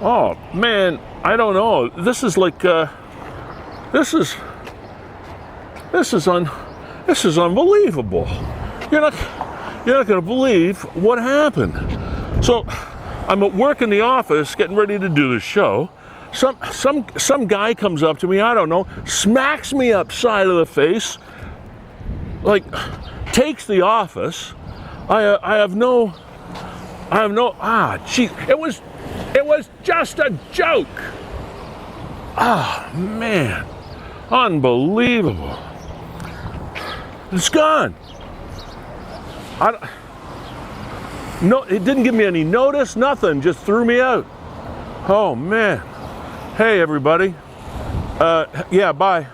Oh man, I don't know. This is like this is unbelievable. You're not going to believe what happened. So I'm at work in the office getting ready to do the show. Some guy comes up to me, I don't know, smacks me upside of the face, like takes the office. It was just a joke. Ah, man, unbelievable. It's gone. No, it didn't give me any notice, nothing, just threw me out. Oh man. Hey everybody. Yeah, bye.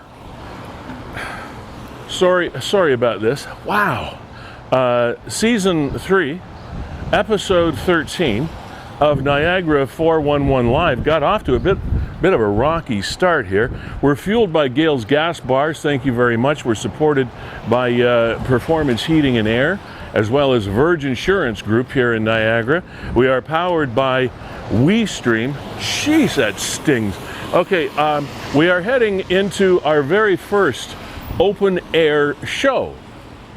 Sorry about this. Wow. Season 3, episode 13 of Niagara 411 Live got off to a bit of a rocky start here. We're fueled by Gale's Gas Bars, thank you very much. We're supported by Performance Heating and Air, as well as Verge Insurance Group here in Niagara. We are powered by WeeStream. Jeez, that stings. Okay, we are heading into our very first open air show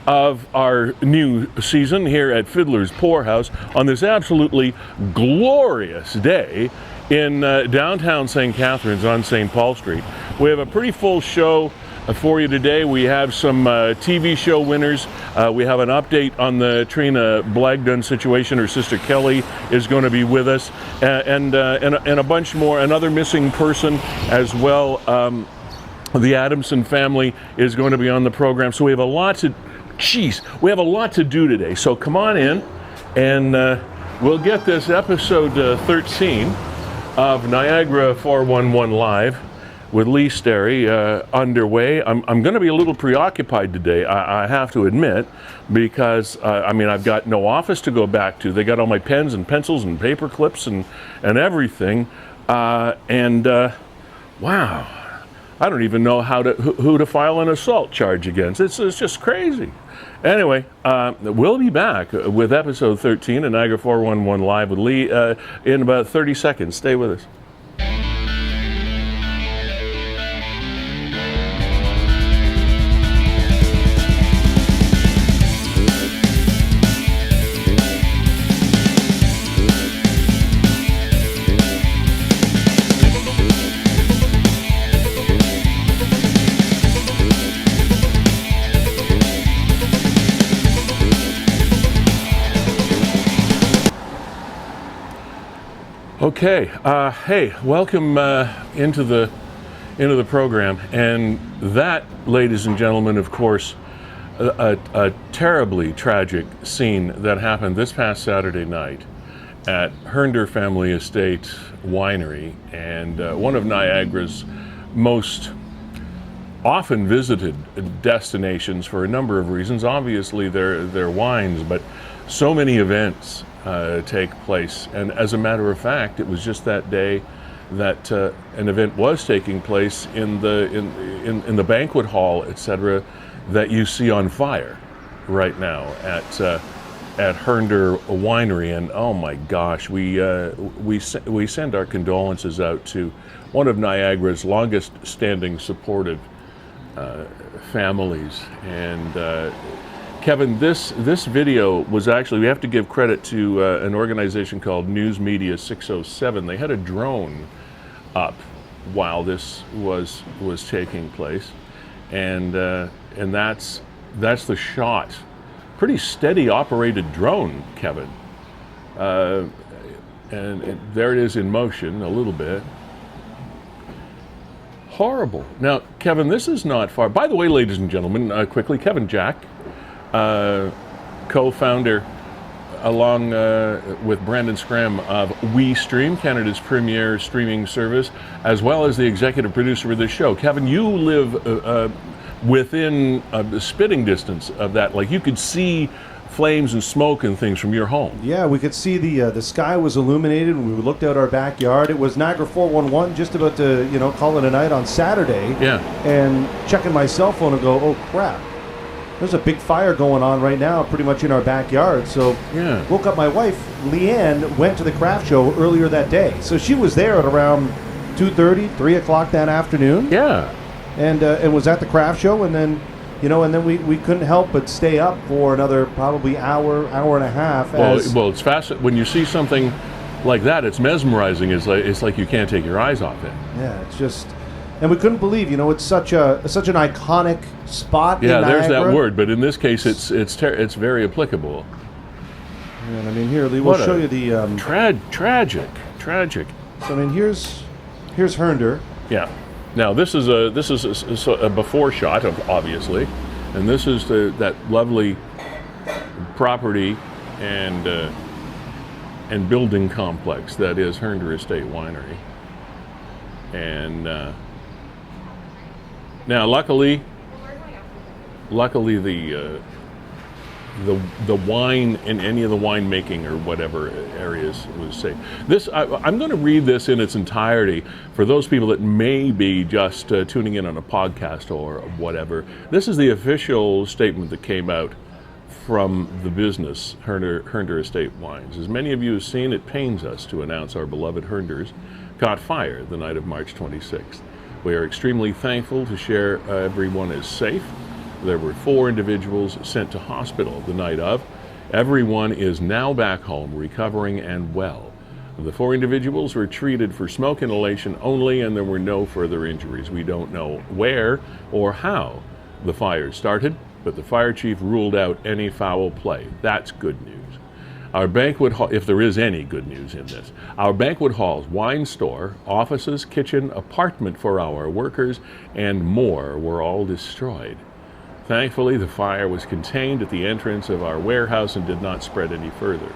of our new season here at Fiddler's Poorhouse on this absolutely glorious day in downtown St. Catharines on St. Paul Street. We have a pretty full show for you today. We have some TV show winners. We have an update on the Katrina Blagdon situation. Her sister Kelly is going to be with us, and a bunch more. Another missing person as well. The Adamson family is going to be on the program. So we have a lot to do today. So come on in, and we'll get this episode 13 of Niagara 411 Live with Lee Sterry underway. I'm going to be a little preoccupied today, I have to admit, because I've got no office to go back to. They got all my pens and pencils and paper clips and everything, wow, I don't even know who to file an assault charge against. It's just crazy. Anyway, we'll be back with episode 13 of Niagara 411 Live with Lee in about 30 seconds. Stay with us. Okay, hey, welcome into the program, and that, ladies and gentlemen, of course, a terribly tragic scene that happened this past Saturday night at Hernder Family Estate Winery, and one of Niagara's most often visited destinations for a number of reasons. Obviously, their wines, but so many events take place, and as a matter of fact, it was just that day that an event was taking place in the banquet hall, etc., that you see on fire right now at Hernder Winery. And oh my gosh, we send our condolences out to one of Niagara's longest standing supportive families. And Kevin, this video was actually, we have to give credit to an organization called News Media 607. They had a drone up while this was taking place, and that's the shot. Pretty steady operated drone, Kevin. And there it is in motion a little bit. Horrible. Now, Kevin, this is not far. By the way, ladies and gentlemen, quickly, Kevin Jack, co-founder along with Brandon Scram of WeeStream, Canada's premier streaming service, as well as the executive producer of this show. Kevin, you live within spitting distance of that. Like, you could see flames and smoke and things from your home. Yeah, we could see the sky was illuminated when we looked out our backyard. It was Niagara 411, just about to call it a night on Saturday. Yeah. And checking my cell phone and go, oh crap. there's a big fire going on right now, pretty much in our backyard. So Yeah. woke up my wife, Leanne, went to the craft show earlier that day. So she was there at around 2:30, 3 o'clock that afternoon. Yeah. And was at the craft show, and then, we couldn't help but stay up for another probably hour and a half. Well, it's fascinating when you see something like that. It's mesmerizing. It's like you can't take your eyes off it. Yeah, it's just, and we couldn't believe, it's such an iconic spot. Yeah, in there's Niagara. that word, but in this case, it's very applicable. And I mean, here, Lee, we'll show you the Tragic. So I mean, here's Hernder. Yeah. Now this is a before shot of obviously, and this is that lovely property and building complex that is Hernder Estate Winery. And now luckily the wine in any of the winemaking or whatever areas was safe. I'm going to read this in its entirety for those people that may be just tuning in on a podcast or whatever. This is the official statement that came out from the business, Hernder Estate Wines. As many of you have seen, it pains us to announce our beloved Hernders caught fire the night of March 26th. We are extremely thankful to share everyone is safe. There were 4 individuals sent to hospital the night of. Everyone is now back home, recovering and well. The 4 individuals were treated for smoke inhalation only, and there were no further injuries. We don't know where or how the fire started, but the fire chief ruled out any foul play. That's good news. Our banquet hall, if there is any good news in this, our banquet halls, wine store, offices, kitchen, apartment for our workers, and more were all destroyed. Thankfully, the fire was contained at the entrance of our warehouse and did not spread any further.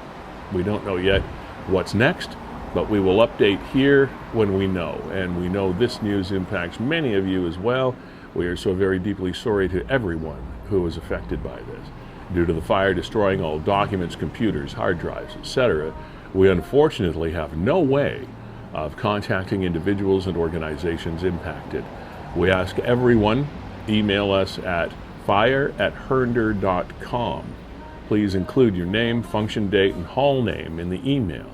We don't know yet what's next, but we will update here when we know. And we know this news impacts many of you as well. We are so very deeply sorry to everyone who was affected by this. Due to the fire destroying all documents, computers, hard drives, etc., we unfortunately have no way of contacting individuals and organizations impacted. We ask everyone, email us at fire@hernder.com. Please include your name, function date, and hall name in the email.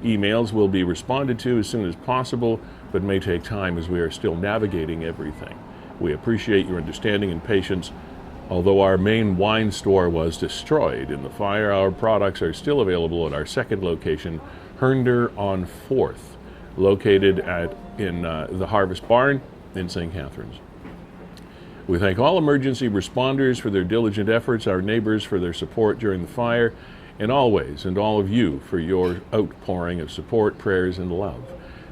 Emails will be responded to as soon as possible, but may take time as we are still navigating everything. We appreciate your understanding and patience. Although our main wine store was destroyed in the fire, our products are still available at our second location, Hernder on 4th, located in the Harvest Barn in St. Catharines. We thank all emergency responders for their diligent efforts, our neighbors for their support during the fire, and always, and all of you for your outpouring of support, prayers, and love.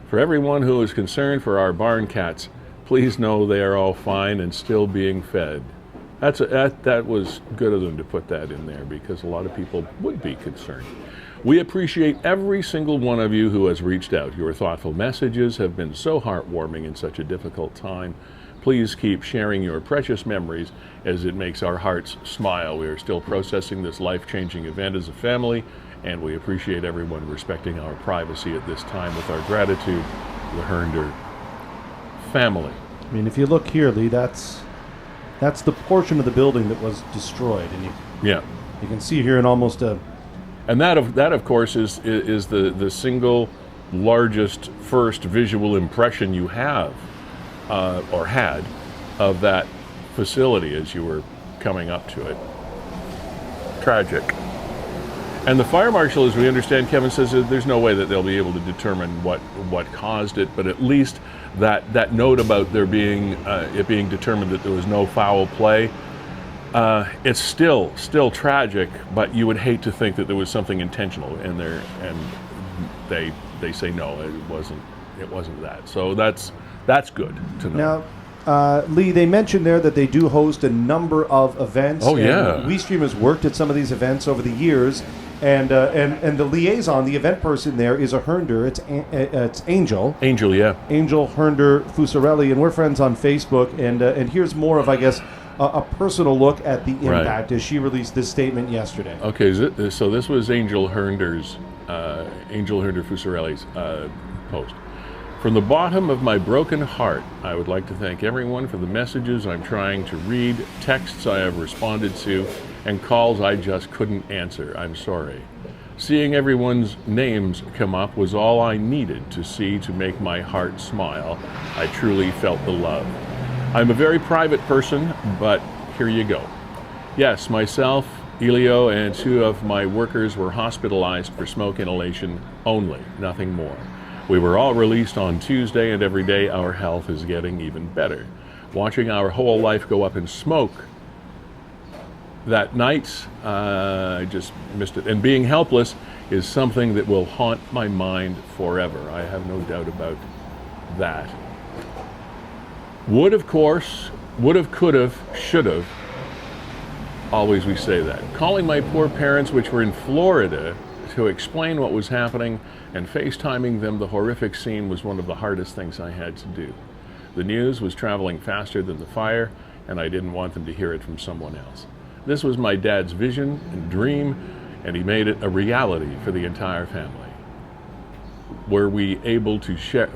For everyone who is concerned for our barn cats, please know they are all fine and still being fed. That was good of them to put that in there because a lot of people would be concerned. We appreciate every single one of you who has reached out. Your thoughtful messages have been so heartwarming in such a difficult time. Please keep sharing your precious memories as it makes our hearts smile. We are still processing this life-changing event as a family, and we appreciate everyone respecting our privacy at this time. With our gratitude, the Hernder family. I mean, if you look here, Lee, that's the portion of the building that was destroyed, and you can see here in almost a. And that of course is the single largest first visual impression you have or had of that facility as you were coming up to it. Tragic. And the fire marshal, as we understand, Kevin says that there's no way that they'll be able to determine what caused it, but at least that note about there being it being determined that there was no foul play, it's still tragic, but you would hate to think that there was something intentional in there, and they say no, it wasn't that. So that's good to know. Now, Lee, they mentioned there that they do host a number of events. Oh, yeah. WeeStreem has worked at some of these events over the years, and the liaison, the event person there is a Hernder. It's Angel. Angel, yeah. Angel Hernder Fusarelli, and we're friends on Facebook. And here's more of, I guess, a personal look at the impact as she released this statement yesterday. Okay, so this was Angel Hernder Fusarelli's post. From the bottom of my broken heart, I would like to thank everyone for the messages I'm trying to read, texts I have responded to, and calls I just couldn't answer. I'm sorry. Seeing everyone's names come up was all I needed to see to make my heart smile. I truly felt the love. I'm a very private person, but here you go. Yes, myself, Elio, and 2 of my workers were hospitalized for smoke inhalation only, nothing more. We were all released on Tuesday, and every day our health is getting even better. Watching our whole life go up in smoke that night, I just missed it. And being helpless is something that will haunt my mind forever. I have no doubt about that. Would, of course, would have, could have, should have. Always we say that. Calling my poor parents, which were in Florida, to explain what was happening and FaceTiming them the horrific scene was one of the hardest things I had to do. The news was traveling faster than the fire, and I didn't want them to hear it from someone else. This was my dad's vision and dream, and he made it a reality for the entire family. Where we were able to share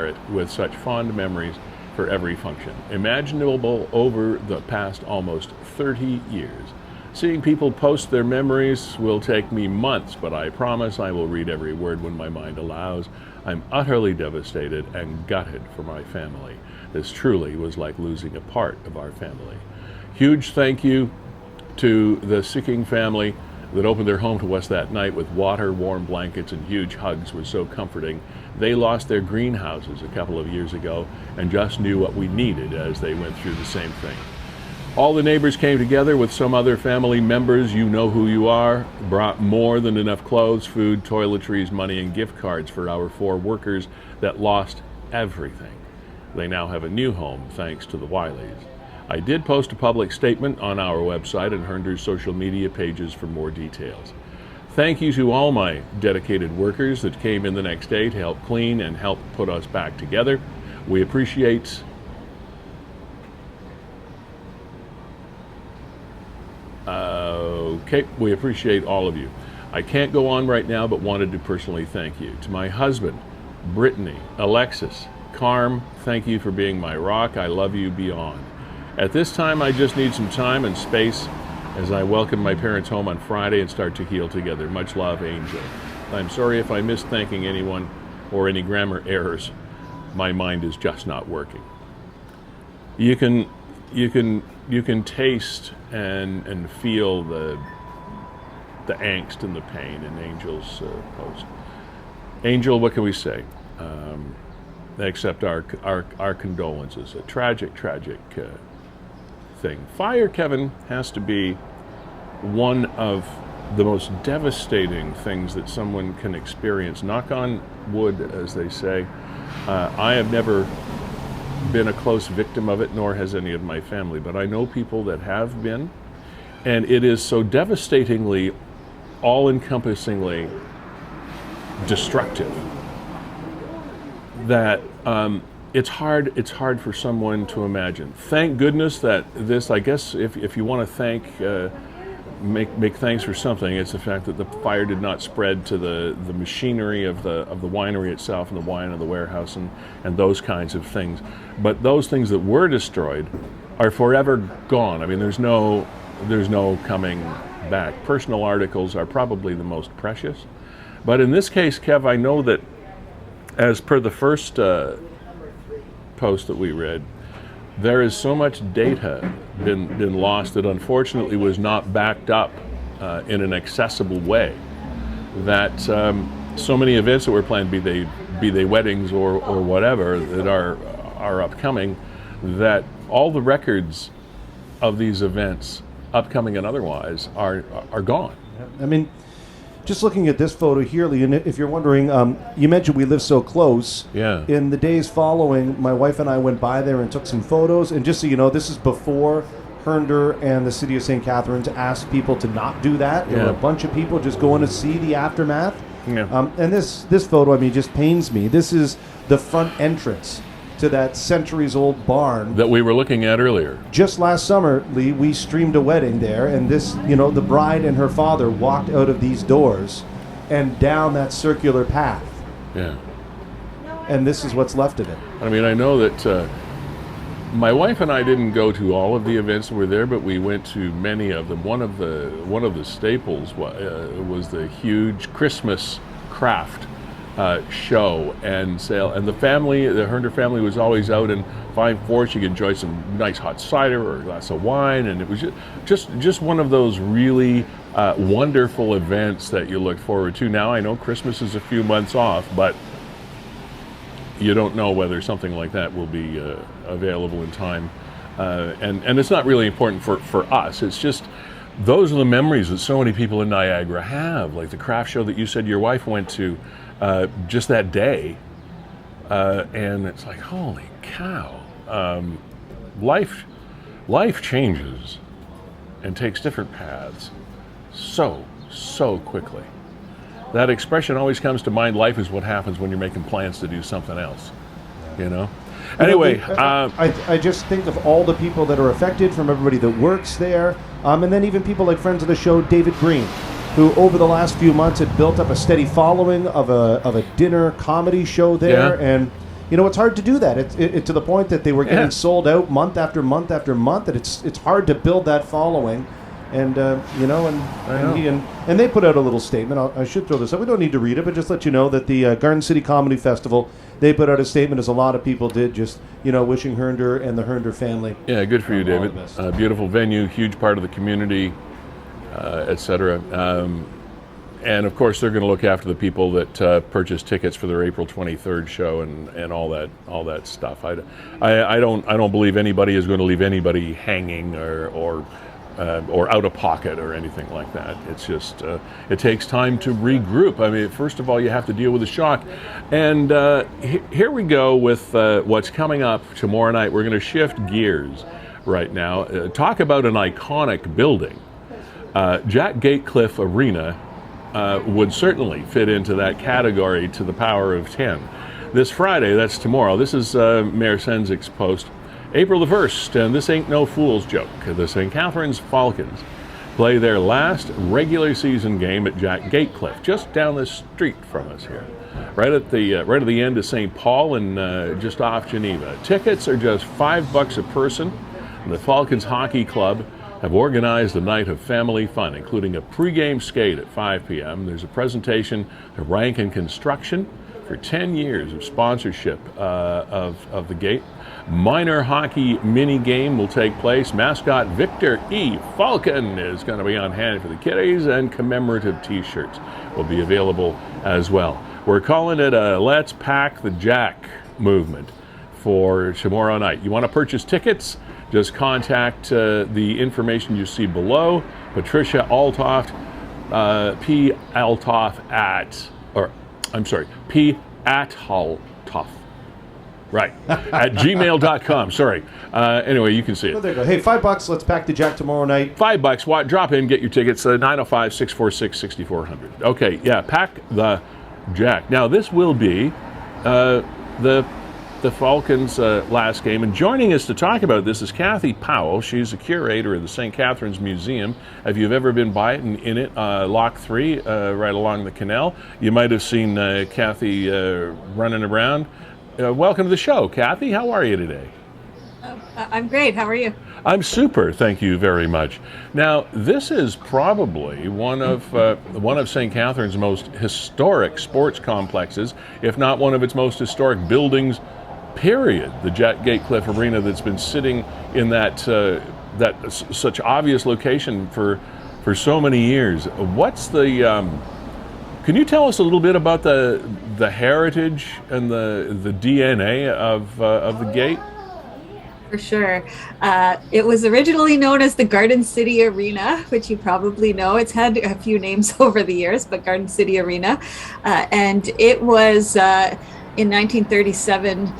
it with such fond memories for every function, imaginable over the past almost 30 years. Seeing people post their memories will take me months, but I promise I will read every word when my mind allows. I'm utterly devastated and gutted for my family. This truly was like losing a part of our family. Huge thank you to the Sicking family that opened their home to us that night with water, warm blankets, and huge hugs was so comforting. They lost their greenhouses a couple of years ago and just knew what we needed as they went through the same thing. All the neighbors came together with some other family members, you know who you are, brought more than enough clothes, food, toiletries, money, and gift cards for our 4 workers that lost everything. They now have a new home thanks to the Wileys. I did post a public statement on our website and Herndon's social media pages for more details. Thank you to all my dedicated workers that came in the next day to help clean and help put us back together. We appreciate we appreciate all of you. I can't go on right now, but wanted to personally thank you. To my husband, Brittany, Alexis, Carm, thank you for being my rock. I love you beyond. At this time, I just need some time and space as I welcome my parents home on Friday and start to heal together. Much love, Angel. I'm sorry if I missed thanking anyone or any grammar errors. My mind is just not working. You can taste and feel the angst and the pain in Angel's post. Angel, what can we say? Except our condolences. A tragic thing. Fire, Kevin, has to be one of the most devastating things that someone can experience. Knock on wood, as they say. I have never been a close victim of it, nor has any of my family, but I know people that have been, and it is so devastatingly, all-encompassingly destructive that it's hard for someone to imagine. Thank goodness that this, I guess, if you want to thank, make thanks for something, it's the fact that the fire did not spread to the machinery of the winery itself and the wine and the warehouse and those kinds of things. But those things that were destroyed are forever gone. I mean, there's no coming back. Personal articles are probably the most precious. But in this case, Kev, I know that as per the first post that we read, there is so much data been lost that unfortunately was not backed up in an accessible way, that so many events that were planned, be they weddings or whatever that are upcoming, that all the records of these events, upcoming and otherwise, are gone. I mean, just looking at this photo here, Lee, and if you're wondering, you mentioned we live so close. Yeah. In the days following, my wife and I went by there and took some photos. And just so you know, this is before Herndon and the city of St. Catharines asked people to not do that. There were a bunch of people just going to see the aftermath. Yeah. And this photo, I mean, just pains me. This is the front entrance to that centuries-old barn that we were looking at earlier. Just last summer, Lee, we streamed a wedding there, and this, the bride and her father walked out of these doors and down that circular path. Yeah. And this is what's left of it. I mean, I know that my wife and I didn't go to all of the events that were there, but we went to many of them. One of the staples was the huge Christmas craft show and sale, and the Hernder family was always out in fine force. You could enjoy some nice hot cider or a glass of wine, and it was just one of those really wonderful events that you look forward to. Now I know Christmas is a few months off, but you don't know whether something like that will be available in time, and it's not really important for us. It's just those are the memories that so many people in Niagara have, like the craft show that you said your wife went to just that day, and it's like, holy cow, life changes and takes different paths so quickly. That expression always comes to mind. Life is what happens when you're making plans to do something else, you know? Anyway. I just think of all the people that are affected, from everybody that works there, and then even people like friends of the show, David Green, who over the last few months had built up a steady following of a dinner comedy show there. Yeah. And, you know, it's hard to do that. It to the point that they were getting sold out month after month after month, that it's hard to build that following. And, you know, and they put out a little statement. I should throw this up. We don't need to read it, but just let you know that the Garden City Comedy Festival, they put out a statement, as a lot of people did, just, you know, wishing Hernder and the Hernder family. Yeah, good for you, David. Beautiful venue, huge part of the community, etc. And, of course, they're going to look after the people that purchase tickets for their April 23rd show and all that stuff. I don't believe anybody is going to leave anybody hanging or out of pocket or anything like that. It's just, it takes time to regroup. I mean, first of all, you have to deal with the shock. And here we go with what's coming up tomorrow night. We're going to shift gears right now. Talk about an iconic building. Gatecliff Arena would certainly fit into that category to the power of 10. This Friday, that's tomorrow, this is Mayor Senzik's post, April the 1st, and this ain't no fool's joke. The St. Catharines Falcons play their last regular season game at Gatecliff, just down the street from us here, right at the end of St. Paul and just off Geneva. Tickets are just $5 a person, and the Falcons Hockey Club have organized a night of family fun, including a pregame skate at 5 p.m. There's a presentation to Rank and Construction for 10 years of sponsorship of the gate. Minor hockey mini game will take place. Mascot Victor E. Falcon is going to be on hand for the kiddies, and commemorative t-shirts will be available as well. We're calling it a Let's Pack the Jack movement for tomorrow night. You want to purchase tickets? Just contact the information you see below. Patricia Altoft, P. Atholtoft. Right, at gmail.com. Sorry. Anyway, you can see it. Oh, there you go. Hey, $5. Let's pack the Jack tomorrow night. $5. Drop in, get your tickets. 905-646-6400. Okay, yeah, pack the Jack. Now, this will be the Falcons' last game. And joining us to talk about this is Kathy Powell. She's a curator of the St. Catharines Museum. If you've ever been by it in it, Lock 3, right along the canal, you might have seen Kathy running around. Welcome to the show, Kathy. How are you today? I'm great. How are you? I'm super. Thank you very much. Now, this is probably one of St. Catharines' most historic sports complexes, if not one of its most historic buildings. Period. The Gatecliff Arena that's been sitting in that such obvious location for so many years. What's the Can you tell us a little bit about the heritage and the DNA of the gate? For sure. It was originally known as the Garden City Arena, which you probably know. It's had a few names over the years, but Garden City Arena. And it was in 1937,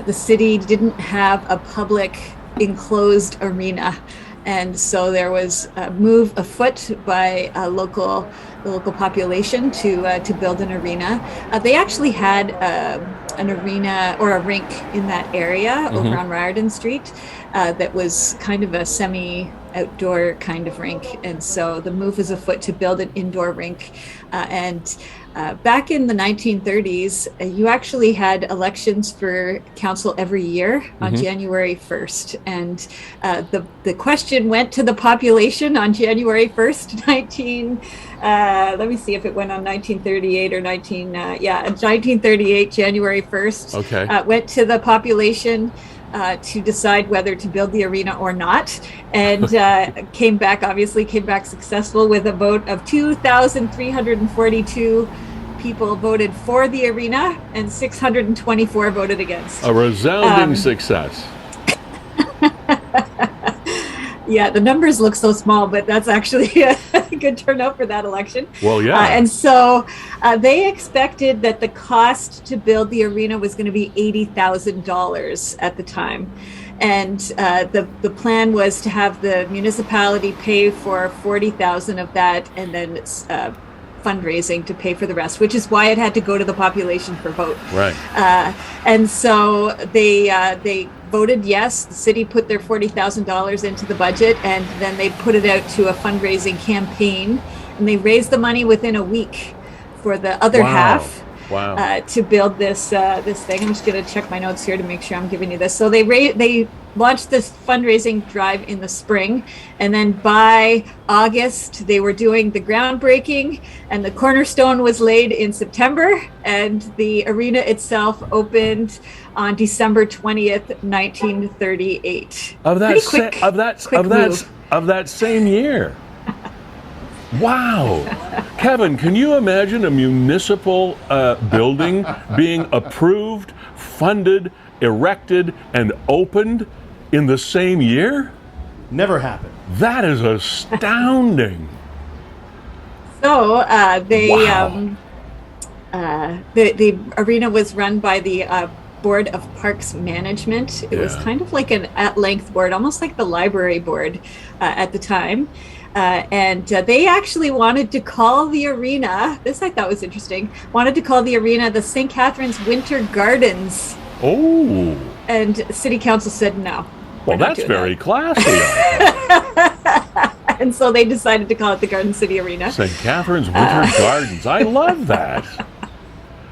the city didn't have a public enclosed arena. And so there was a move afoot by the local population to build an arena. They actually had an arena or a rink in that area over on Riordan Street that was kind of a semi-outdoor kind of rink. And so the move was afoot to build an indoor rink. Back in the 1930s, you actually had elections for council every year on January 1st. And the question went to the population on January 1st, let me see if it went on 1938 or 1938, January 1st. Okay. Went to the population to decide whether to build the arena or not, and came back successful with a vote of 2,342 people voted for the arena and 624 voted against. A resounding success. Yeah, the numbers look so small, but that's actually a good turnout for that election. Well, yeah. And so they expected that the cost to build the arena was going to be $80,000 at the time. And the plan was to have the municipality pay for $40,000 of that, and then fundraising to pay for the rest, which is why it had to go to the population for vote. Right. And so they voted yes. The city put their $40,000 into the budget, and then they put it out to a fundraising campaign, and they raised the money within a week for the other half. Wow. To build this thing. I'm just going to check my notes here to make sure I'm giving you this. So they launched this fundraising drive in the spring, and then by August they were doing the groundbreaking, and the cornerstone was laid in September, and the arena itself opened on December 20th, 1938. Of that same year. Wow. Kevin, can you imagine a municipal building being approved, funded, erected, and opened in the same year? Never happened. That is astounding. So Wow. The arena was run by the Board of Parks Management. It was kind of like an at-length board, almost like the library board at the time. And they actually wanted to call the arena, this I thought was interesting, wanted to call the arena the St. Catharines Winter Gardens. Oh. And City Council said no. Well, that's very classy. And so they decided to call it the Garden City Arena. St. Catharines Winter Gardens. I love that.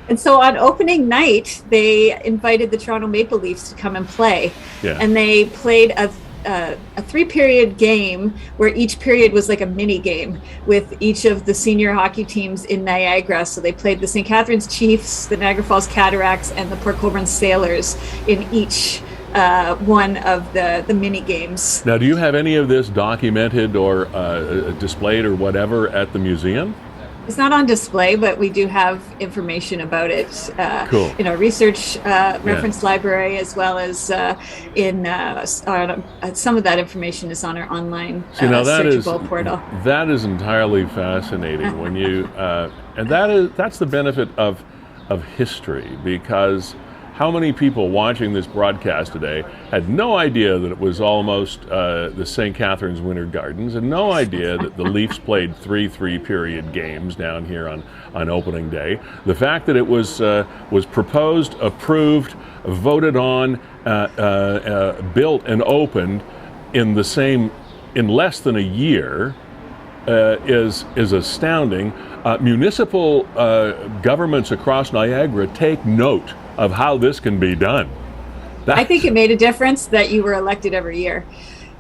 And so on opening night, they invited the Toronto Maple Leafs to come and play. Yeah. And they played a 3-period game where each period was like a mini game with each of the senior hockey teams in Niagara. So they played the St. Catharines Chiefs, the Niagara Falls Cataracts, and the Port Colborne Sailors in each one of the mini games. Now, do you have any of this documented or displayed or whatever at the museum? It's not on display, but we do have information about it Cool. in our research reference library, as well as some of that information is on our online searchable portal. That is entirely fascinating when you and that's the benefit of history, because how many people watching this broadcast today had no idea that it was almost the St. Catharines Winter Gardens, and no idea that the Leafs played 3-period games down here on opening day. The fact that it was proposed, approved, voted on, built, and opened in less than a year is astounding. Municipal governments across Niagara take note of how this can be done. I think it made a difference that you were elected every year.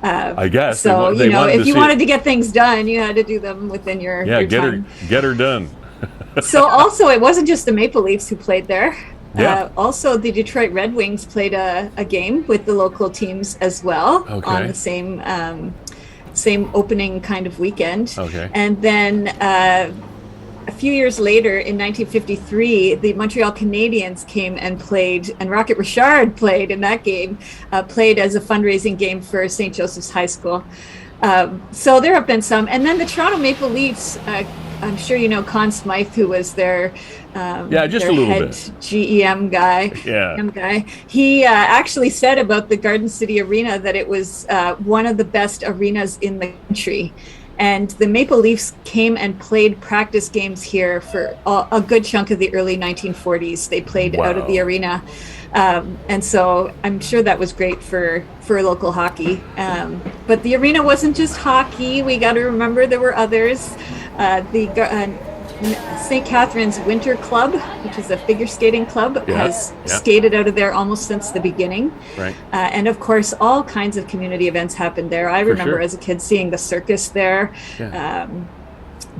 I guess. So, if you wanted to get things done, you had to do them within your time. Get her done. So also, it wasn't just the Maple Leafs who played there. Yeah. Also, the Detroit Red Wings played a game with the local teams as well on the same opening kind of weekend. Okay. And then a few years later, in 1953, the Montreal Canadiens came and played, and Rocket Richard played in that game, played as a fundraising game for St. Joseph's High School. So there have been some. And then the Toronto Maple Leafs, I'm sure you know Conn Smythe, who was their just their a little head bit. GEM guy. He actually said about the Garden City Arena that it was one of the best arenas in the country. And the Maple Leafs came and played practice games here for a good chunk of the early 1940s. They played out of the arena. And so I'm sure that was great for local hockey. But the arena wasn't just hockey. We got to remember there were others. The St. Catharines Winter Club, which is a figure skating club, has skated out of there almost since the beginning. Right. And of course, all kinds of community events happened there. I remember as a kid seeing the circus there. Yeah.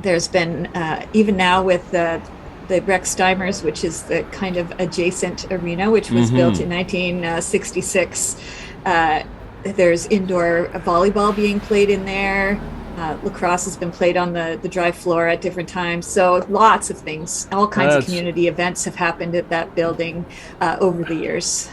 There's been, even now with the Rex Steimers, which is the kind of adjacent arena, which was built in 1966. There's indoor volleyball being played in there. Lacrosse has been played on the dry floor at different times. So lots of things, all kinds of community events have happened at that building over the years.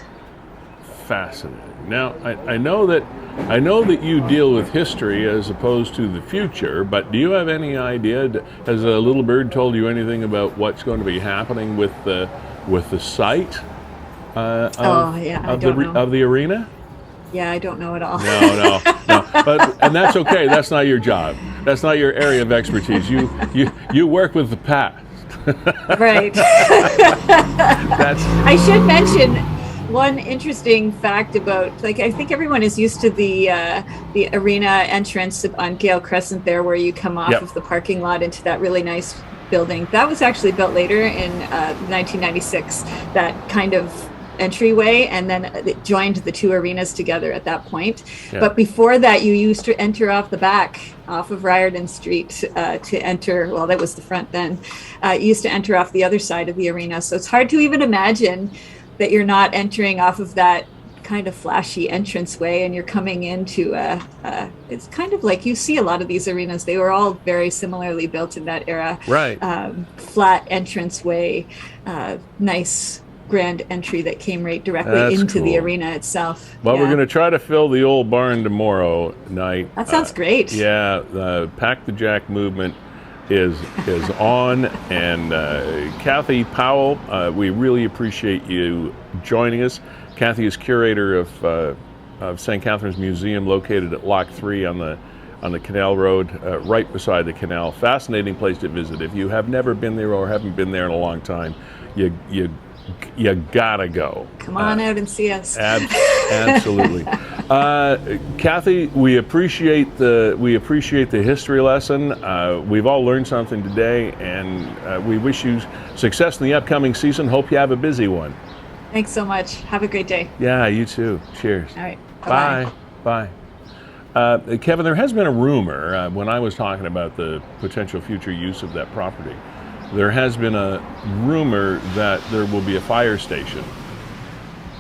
Fascinating. Now, I know that you deal with history as opposed to the future, but do you have any idea? Has a little bird told you anything about what's going to be happening with the site of the arena? Yeah, I don't know at all. No. And that's okay. That's not your job. That's not your area of expertise. You work with the past. Right. I should mention one interesting fact about, I think everyone is used to the arena entrance on Gale Crescent there, where you come off of the parking lot into that really nice building. That was actually built later in 1996. That kind of entryway, and then it joined the two arenas together at that point. Yeah. But before that, you used to enter off the back, off of Riordan Street to enter, well, that was the front then. You used to enter off the other side of the arena. So it's hard to even imagine that you're not entering off of that kind of flashy entranceway and you're coming into it's kind of like you see a lot of these arenas. They were all very similarly built in that era. Right. Flat entranceway, nice grand entry that came right directly into the arena itself. Well, we're going to try to fill the old barn tomorrow night. That sounds great. Yeah, the Pack the Jack movement is on, and Kathy Powell, we really appreciate you joining us. Kathy is curator of St. Catharines Museum, located at Lock 3 on the Canal Road, right beside the canal. Fascinating place to visit. If you have never been there or haven't been there in a long time, you gotta go. Come on out and see us. Absolutely. Kathy, we appreciate the history lesson. We've all learned something today, and we wish you success in the upcoming season. Hope you have a busy one. Thanks so much. Have a great day. Yeah, you too. Cheers. All right. Bye. Kevin, there has been a rumor when I was talking about the potential future use of that property. There has been a rumor that there will be a fire station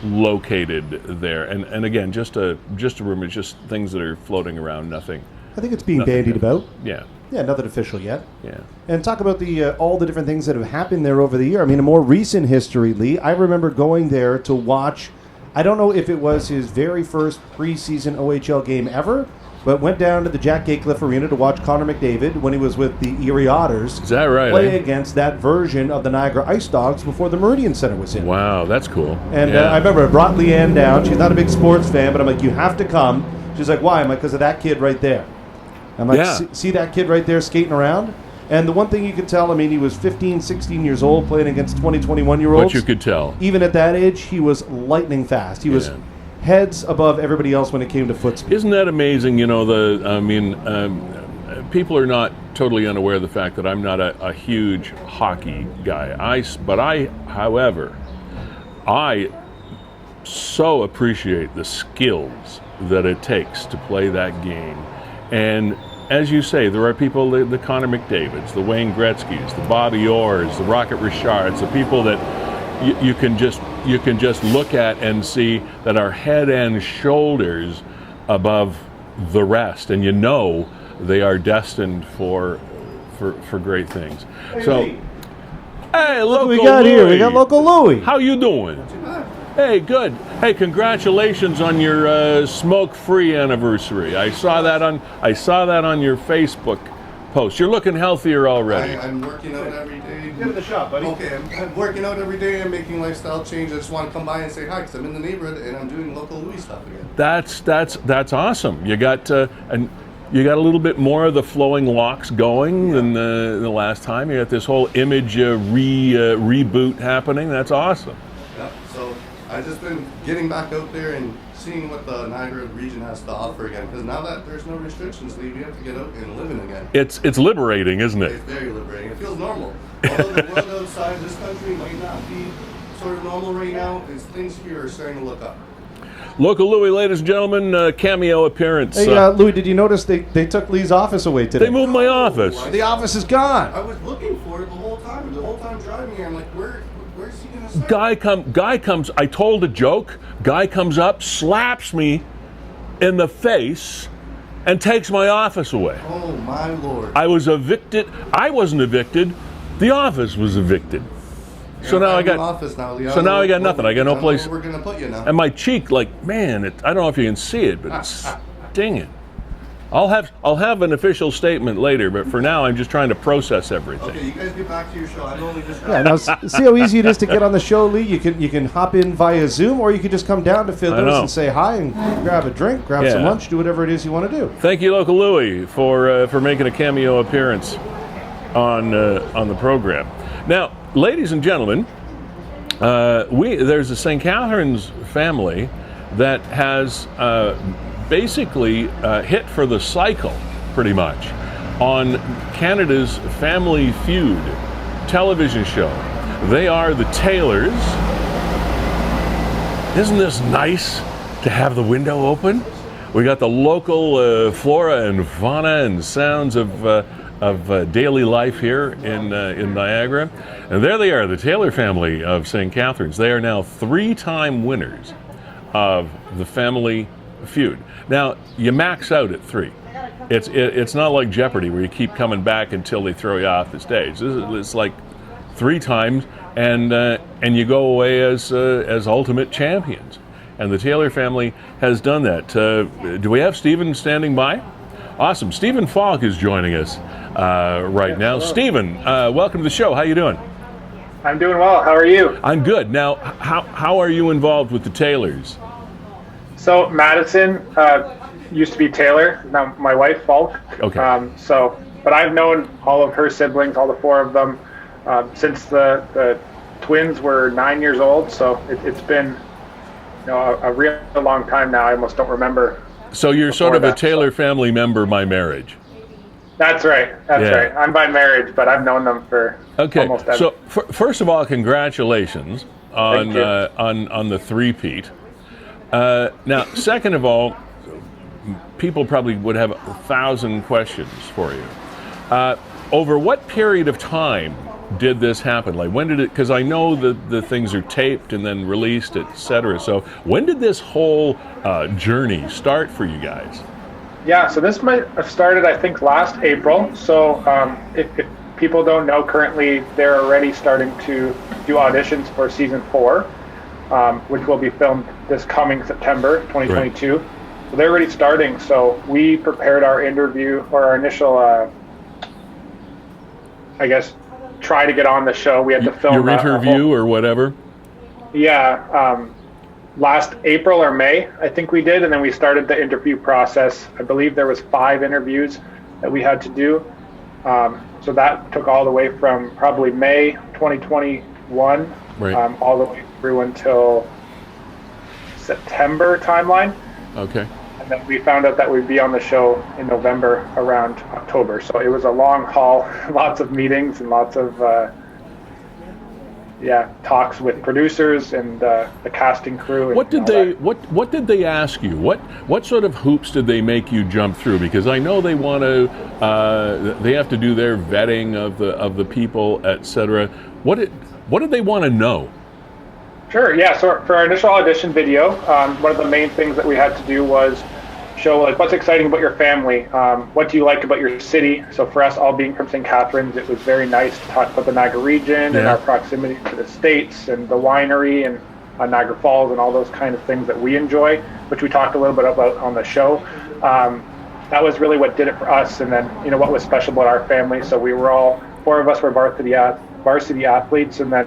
located there, and again, just a rumor, just things that are floating around. Nothing. I think it's being bandied about. Yeah, nothing official yet. Yeah, and talk about the all the different things that have happened there over the year. I mean, a more recent history, Lee. I remember going there to watch. I don't know if it was his very first preseason OHL game ever, but went down to the Gatecliff Arena to watch Connor McDavid when he was with the Erie Otters. Is that right? Play against that version of the Niagara Ice Dogs before the Meridian Center was in. Wow, that's cool. And I remember I brought Leanne down. She's not a big sports fan, but I'm like, you have to come. She's like, why? I'm like, because of that kid right there. I'm like, see that kid right there skating around? And the one thing you could tell, I mean, he was 15, 16 years old playing against 20, 21-year-olds. What you could tell. Even at that age, he was lightning fast. He was heads above everybody else when it came to foot speed. Isn't that amazing? You know, people are not totally unaware of the fact that I'm not a huge hockey guy. However, I so appreciate the skills that it takes to play that game. And as you say, there are people, the Connor McDavids, the Wayne Gretzkys, the Bobby Orrs, the Rocket Richards, the people that you can just look at and see that are head and shoulders above the rest, and you know they are destined for great things. Hey, local we got Louie. Here. We got local Louie. How you doing? Hey, good. Hey, congratulations on your smoke-free anniversary. I saw that on your Facebook post. You're looking healthier already. I'm working out every day. Get in the shop, buddy. Okay, I'm working out every day and making lifestyle change. I just want to come by and say hi because I'm in the neighborhood and I'm doing local Louie stuff again. That's awesome. You got and You got a little bit more of the flowing locks going than the last time. You got this whole image reboot happening. That's awesome. Yeah, so I've just been getting back out there and seeing what the Niagara region has to offer again. Because now that there's no restrictions, we have to get out and living again. It's liberating, isn't it? It's very liberating. It feels normal. Although the world outside this country might not be sort of normal right now, things here are starting to look up. Local Louie, ladies and gentlemen, cameo appearance. Hey, Louie, did you notice they took Lee's office away today? They moved my office. The office is gone. I was looking for it the whole time. The whole time driving here, I'm like, where's he going to start? Guy comes, I told a joke, guy comes up, slaps me in the face, and takes my office away. Oh, my Lord. I was evicted. I wasn't evicted. The office was evicted. So now I got office now, Lee. So now I got nothing. I got no place. We're gonna put you now. And my cheek, like, man, I don't know if you can see it, but it's stinging. I'll have an official statement later, but for now I'm just trying to process everything. Okay, you guys get back to your show. I'm only just. Yeah, now see how easy it is to get on the show, Lee. You can hop in via Zoom, or you can just come down to Feulled and say hi and grab a drink, grab some lunch, do whatever it is you want to do. Thank you, Local Louie, for making a cameo appearance on the program. Now, ladies and gentlemen, there's a St. Catharines family that has basically hit for the cycle, pretty much, on Canada's Family Feud television show. They are the Taylors. Isn't this nice to have the window open? We got the local flora and fauna and sounds of daily life here in Niagara. And there they are, the Taylor family of St. Catharines. They are now 3-time winners of the Family Feud. Now, you max out at 3. It's not like Jeopardy where you keep coming back until they throw you off the stage. It's like 3 times, and you go away as ultimate champions. And the Taylor family has done that. Do we have Stephen standing by? Awesome. Stephen Falk is joining us right now. Stephen, welcome to the show. How you doing? I'm doing well. How are you? I'm good. Now, how are you involved with the Taylors? So Madison used to be Taylor. Now my wife Falk. Okay. But I've known all of her siblings, all the 4 of them, since the twins were 9 years old. So it's been a real long time now. I almost don't remember. So you're sort of a Taylor family member by marriage. That's right. That's right. I'm by marriage, but I've known them for almost ever. So first of all, congratulations on the three-peat. Now, second of all, people probably would have 1,000 questions for you. Over what period of time did this happen? Like, when did it? Because I know the things are taped and then released, etc. So when did this whole journey start for you guys? Yeah, so this might have started, I think, last April. So if people don't know, currently they're already starting to do auditions for season 4, which will be filmed this coming September 2022. Right. So they're already starting. So we prepared our interview, or our initial, try to get on the show. We had to film your interview or whatever. Yeah. Last April or May, I think we did, and then we started the interview process. I believe there was 5 interviews that we had to do. So that took all the way from probably May 2021, right. All the way through until September timeline. Okay. And then we found out that we'd be on the show in November, around October. So it was a long haul, lots of meetings and lots of talks with producers and the casting crew. And what did they ask you? What sort of hoops did they make you jump through? Because I know they want to, they have to do their vetting of the people, etc. What did they want to know? Sure. Yeah. So for our initial audition video, one of the main things that we had to do was show what's exciting about your family. What do you like about your city? So for us, all being from St. Catharines, it was very nice to talk about the Niagara region and our proximity to the States and the winery and Niagara Falls and all those kind of things that we enjoy, which we talked a little bit about on the show. That was really what did it for us. And then, what was special about our family. So we were all, 4 of us were varsity athletes. And then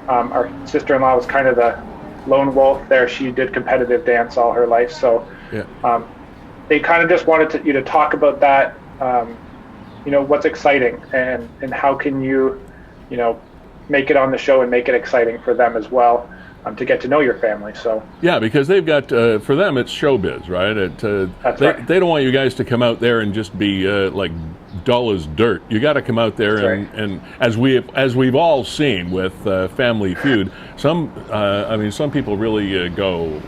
our sister-in-law was kind of the lone wolf there. She did competitive dance all her life. So they kind of just wanted you to talk about that, what's exciting and how can you, make it on the show and make it exciting for them as well, to get to know your family. So yeah, because they've got for them it's showbiz, right? That's right. They don't want you guys to come out there and just be like dull as dirt. You got to come out there and as we've all seen with Family Feud, some people really go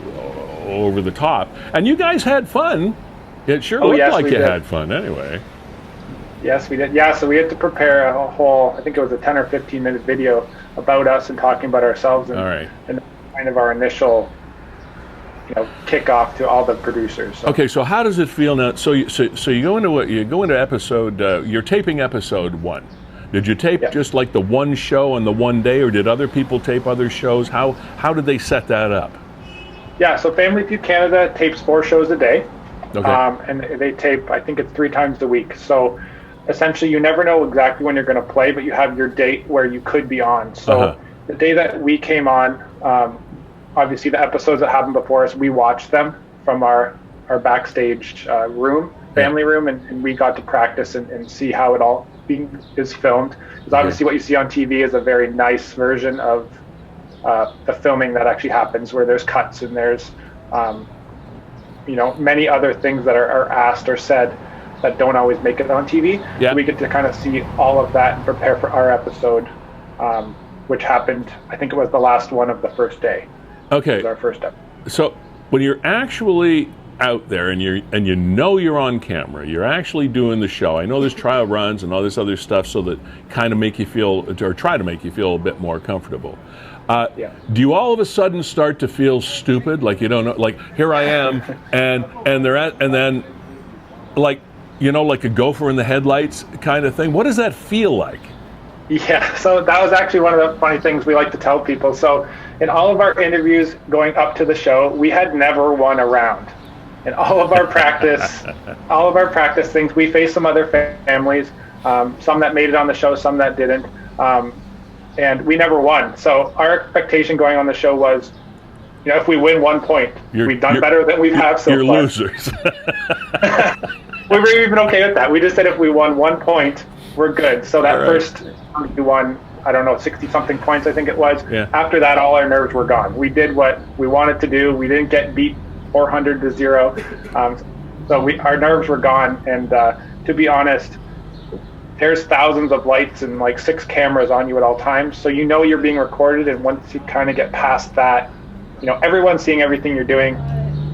over the top, and you guys had fun. It sure looked like you had fun anyway. Yes, we did. Yeah, so we had to prepare a whole, I think it was a 10 or 15 minute video about us and talking about ourselves and kind of our initial, kickoff to all the producers. So. Okay, so how does it feel now? So you go into episode, you're taping episode 1. Did you tape just like the one show on the one day, or did other people tape other shows? How did they set that up? Yeah, so Family Feud Canada tapes 4 shows a day. Okay. And they tape, I think it's 3 times a week. So essentially you never know exactly when you're going to play, but you have your date where you could be on. So the day that we came on, obviously the episodes that happened before us, we watched them from our backstage family room, and we got to practice and see how it all is filmed. Because obviously what you see on TV is a very nice version of the filming that actually happens, where there's cuts and there's many other things that are asked or said that don't always make it on TV. Yeah. So we get to kind of see all of that and prepare for our episode, which happened, I think it was the last one of the first day. Okay. It was our first episode. So when you're actually out there and you're on camera, you're actually doing the show. I know there's trial runs and all this other stuff so that kind of make you feel, or try to make you feel a bit more comfortable. Do you all of a sudden start to feel stupid? Like you don't know, like here I am and then like, like a gopher in the headlights kind of thing. What does that feel like? Yeah, so that was actually one of the funny things we like to tell people. So in all of our interviews going up to the show, we had never won a round. In all of our practice things, we faced some other families, some that made it on the show, some that didn't, and we never won. So our expectation going on the show was, if we win 1 point, we've done better than we've had so far. You're losers. We were even okay with that. We just said if we won 1 point, we're good. So that first we won, I don't know, 60-something points, I think it was. Yeah. After that, all our nerves were gone. We did what we wanted to do. We didn't get beat 400-0. So our nerves were gone. And to be honest, there's thousands of lights and like 6 cameras on you at all times. So you're being recorded. And once you kind of get past that, everyone's seeing everything you're doing.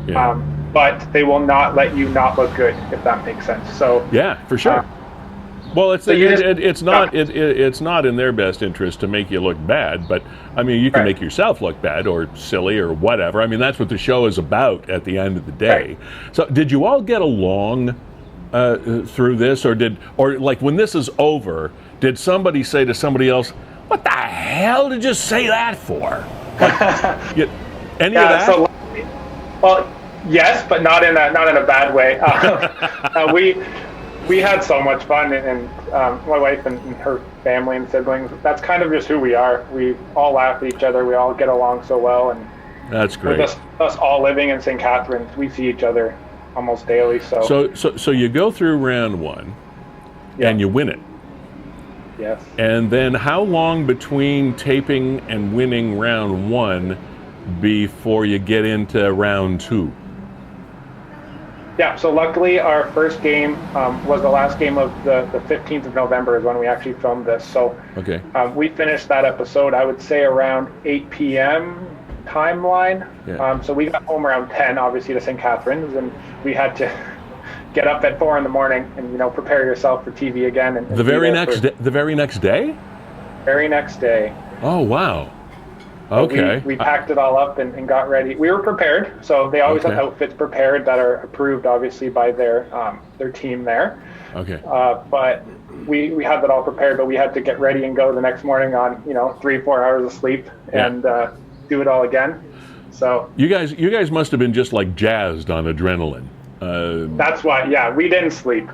Yeah. But they will not let you not look good, if that makes sense. So yeah, for sure. Well, it's not in their best interest to make you look bad, but I mean, you can make yourself look bad or silly or whatever. I mean, that's what the show is about at the end of the day. Right. So, did you all get along through this, or like when this is over, did somebody say to somebody else, "What the hell did you say that for?" Like, any of that? So, well, yes, but not in a bad way. We had so much fun, and my wife and her family and siblings, that's kind of just who we are. We all laugh at each other. We all get along so well. And that's great. With us all living in St. Catharines, we see each other almost daily. So you go through round 1, and you win it. Yes. And then how long between taping and winning round 1 before you get into round 2? Yeah, so luckily our first game was the last game of the 15th of November is when we actually filmed this. So we finished that episode, I would say, around 8 p.m. timeline. Yeah. So we got home around 10, obviously, to St. Catharines, and we had to get up at 4 in the morning and, prepare yourself for TV again. And the very next day? Very next day. Oh, wow. Okay. We packed it all up and got ready. We were prepared, so they always have outfits prepared that are approved, obviously, by their team there. Okay. But we had that all prepared, but we had to get ready and go the next morning on 3-4 hours of sleep and do it all again. So you guys must have been just like jazzed on adrenaline. That's why. Yeah, we didn't sleep.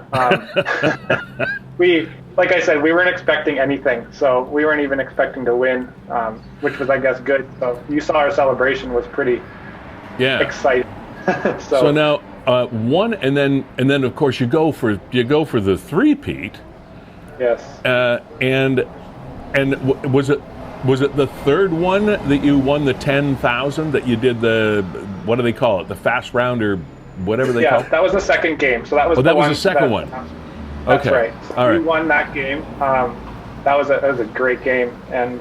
Like I said, we weren't expecting anything, so we weren't even expecting to win, which was, I guess, good. So you saw our celebration was pretty exciting. So now, one, and then of course you go for the three-peat. Yes. Was it the third one that you won the 10,000 that you did the, what do they call it, the fast round or whatever they call it? Yeah, that was the second game. So that was the second one. That's Okay. right. So all right. we won that game. That was a great game, and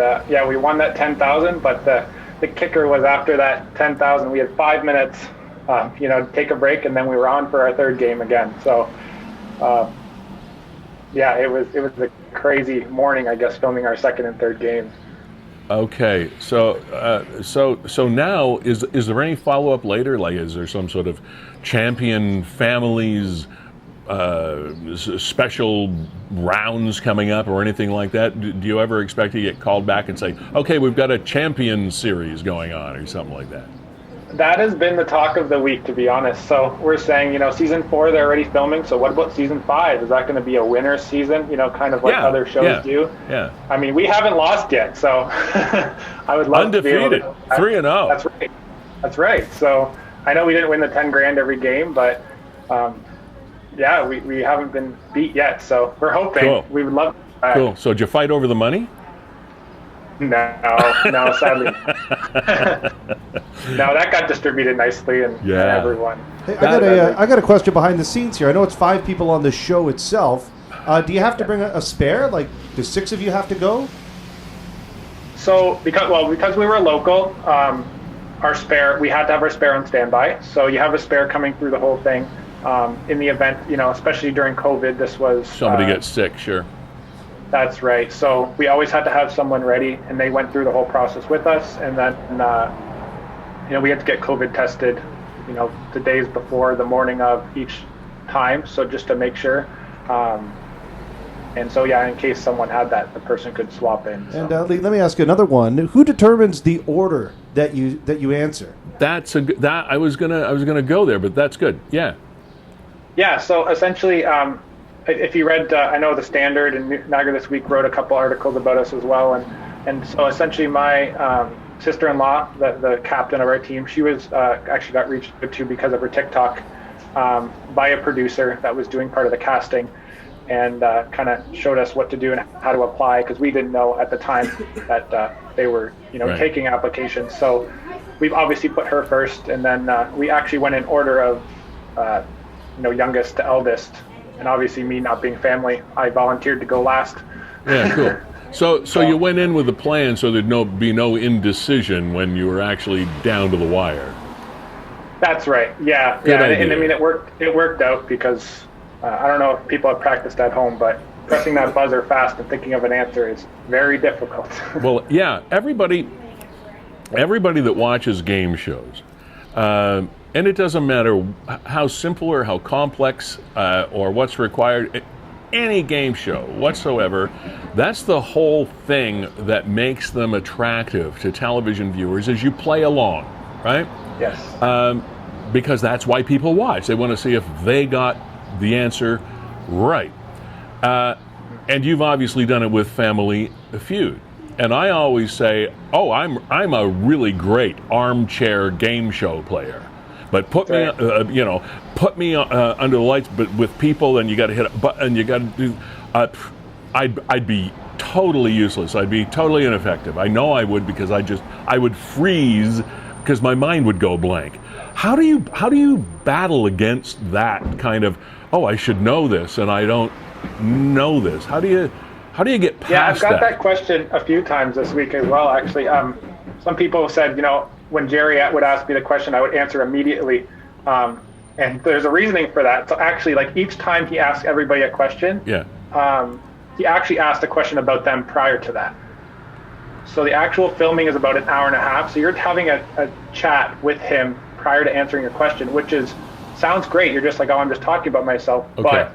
we won that 10,000. But the kicker was after that 10,000, we had 5 minutes, to take a break, and then we were on for our third game again. So, it was a crazy morning, I guess, filming our second and third games. Okay, so now is there any follow up later? Like, is there some sort of champion families special rounds coming up or anything like that? Do you ever expect to get called back and say, okay, we've got a champion series going on or something like that? That has been the talk of the week, to be honest. So we're saying, season 4, they're already filming. So what about season 5? Is that going to be a winner season, kind of like other shows do? Yeah. I mean, we haven't lost yet, so I would love undefeated, to be able to. 3-0. That's right. That's right. So I know we didn't win the 10 grand every game, but we haven't been beat yet. So we're hoping. Cool. We would love to. Cool. So did you fight over the money? No, sadly. No, that got distributed nicely and everyone. Hey, I got a question behind the scenes here. I know it's 5 people on the show itself. Do you have to bring a spare? Like, do 6 of you have to go? So because we were local, our spare, we had to have our spare on standby. So you have a spare coming through the whole thing. In the event, especially during COVID, this was somebody gets sick, sure. That's right. So we always had to have someone ready, and they went through the whole process with us. And then, we had to get COVID tested, the days before, the morning of each time. So just to make sure. And so, in case someone had that, the person could swap in. So. And Lee, let me ask you another one. Who determines the order that you answer? I was gonna go there, but that's good. Yeah. Yeah. So essentially, if you read, I know the Standard and Niagara This Week wrote a couple articles about us as well, and so essentially my sister-in-law, the captain of our team, she was actually got reached out to because of her TikTok by a producer that was doing part of the casting, and kind of showed us what to do and how to apply, because we didn't know at the time that they were Right. taking applications. So we've obviously put her first, and then we actually went in order of youngest to eldest. And obviously, me not being family, I volunteered to go last. Yeah, cool. So you went in with a plan so there'd be no indecision when you were actually down to the wire. That's right. Yeah. Good yeah. idea. And I mean, it worked out because I don't know if people have practiced at home, but pressing that buzzer fast and thinking of an answer is very difficult. Well, yeah. Everybody that watches game shows. And it doesn't matter how simple or how complex or what's required, any game show whatsoever, that's the whole thing that makes them attractive to television viewers is you play along, right? Yes. Because that's why people watch. They want to see if they got the answer right. And you've obviously done it with Family Feud. And I always say, I'm a really great armchair game show player. But put me under the lights, but with people, and you got to hit a button, and you got to do. I'd be totally useless. I'd be totally ineffective. I know I would, because I would freeze because my mind would go blank. How do you battle against that kind of? Oh, I should know this, and I don't know this. How do you get past that? Yeah, I've got that question a few times this week as well. Actually, some people said, when Jerry would ask me the question, I would answer immediately. And there's a reasoning for that. So actually, like each time he asked everybody a question, he actually asked a question about them prior to that. So the actual filming is about an hour and a half. So you're having a chat with him prior to answering your question, which sounds great. You're just like, I'm just talking about myself. Okay. But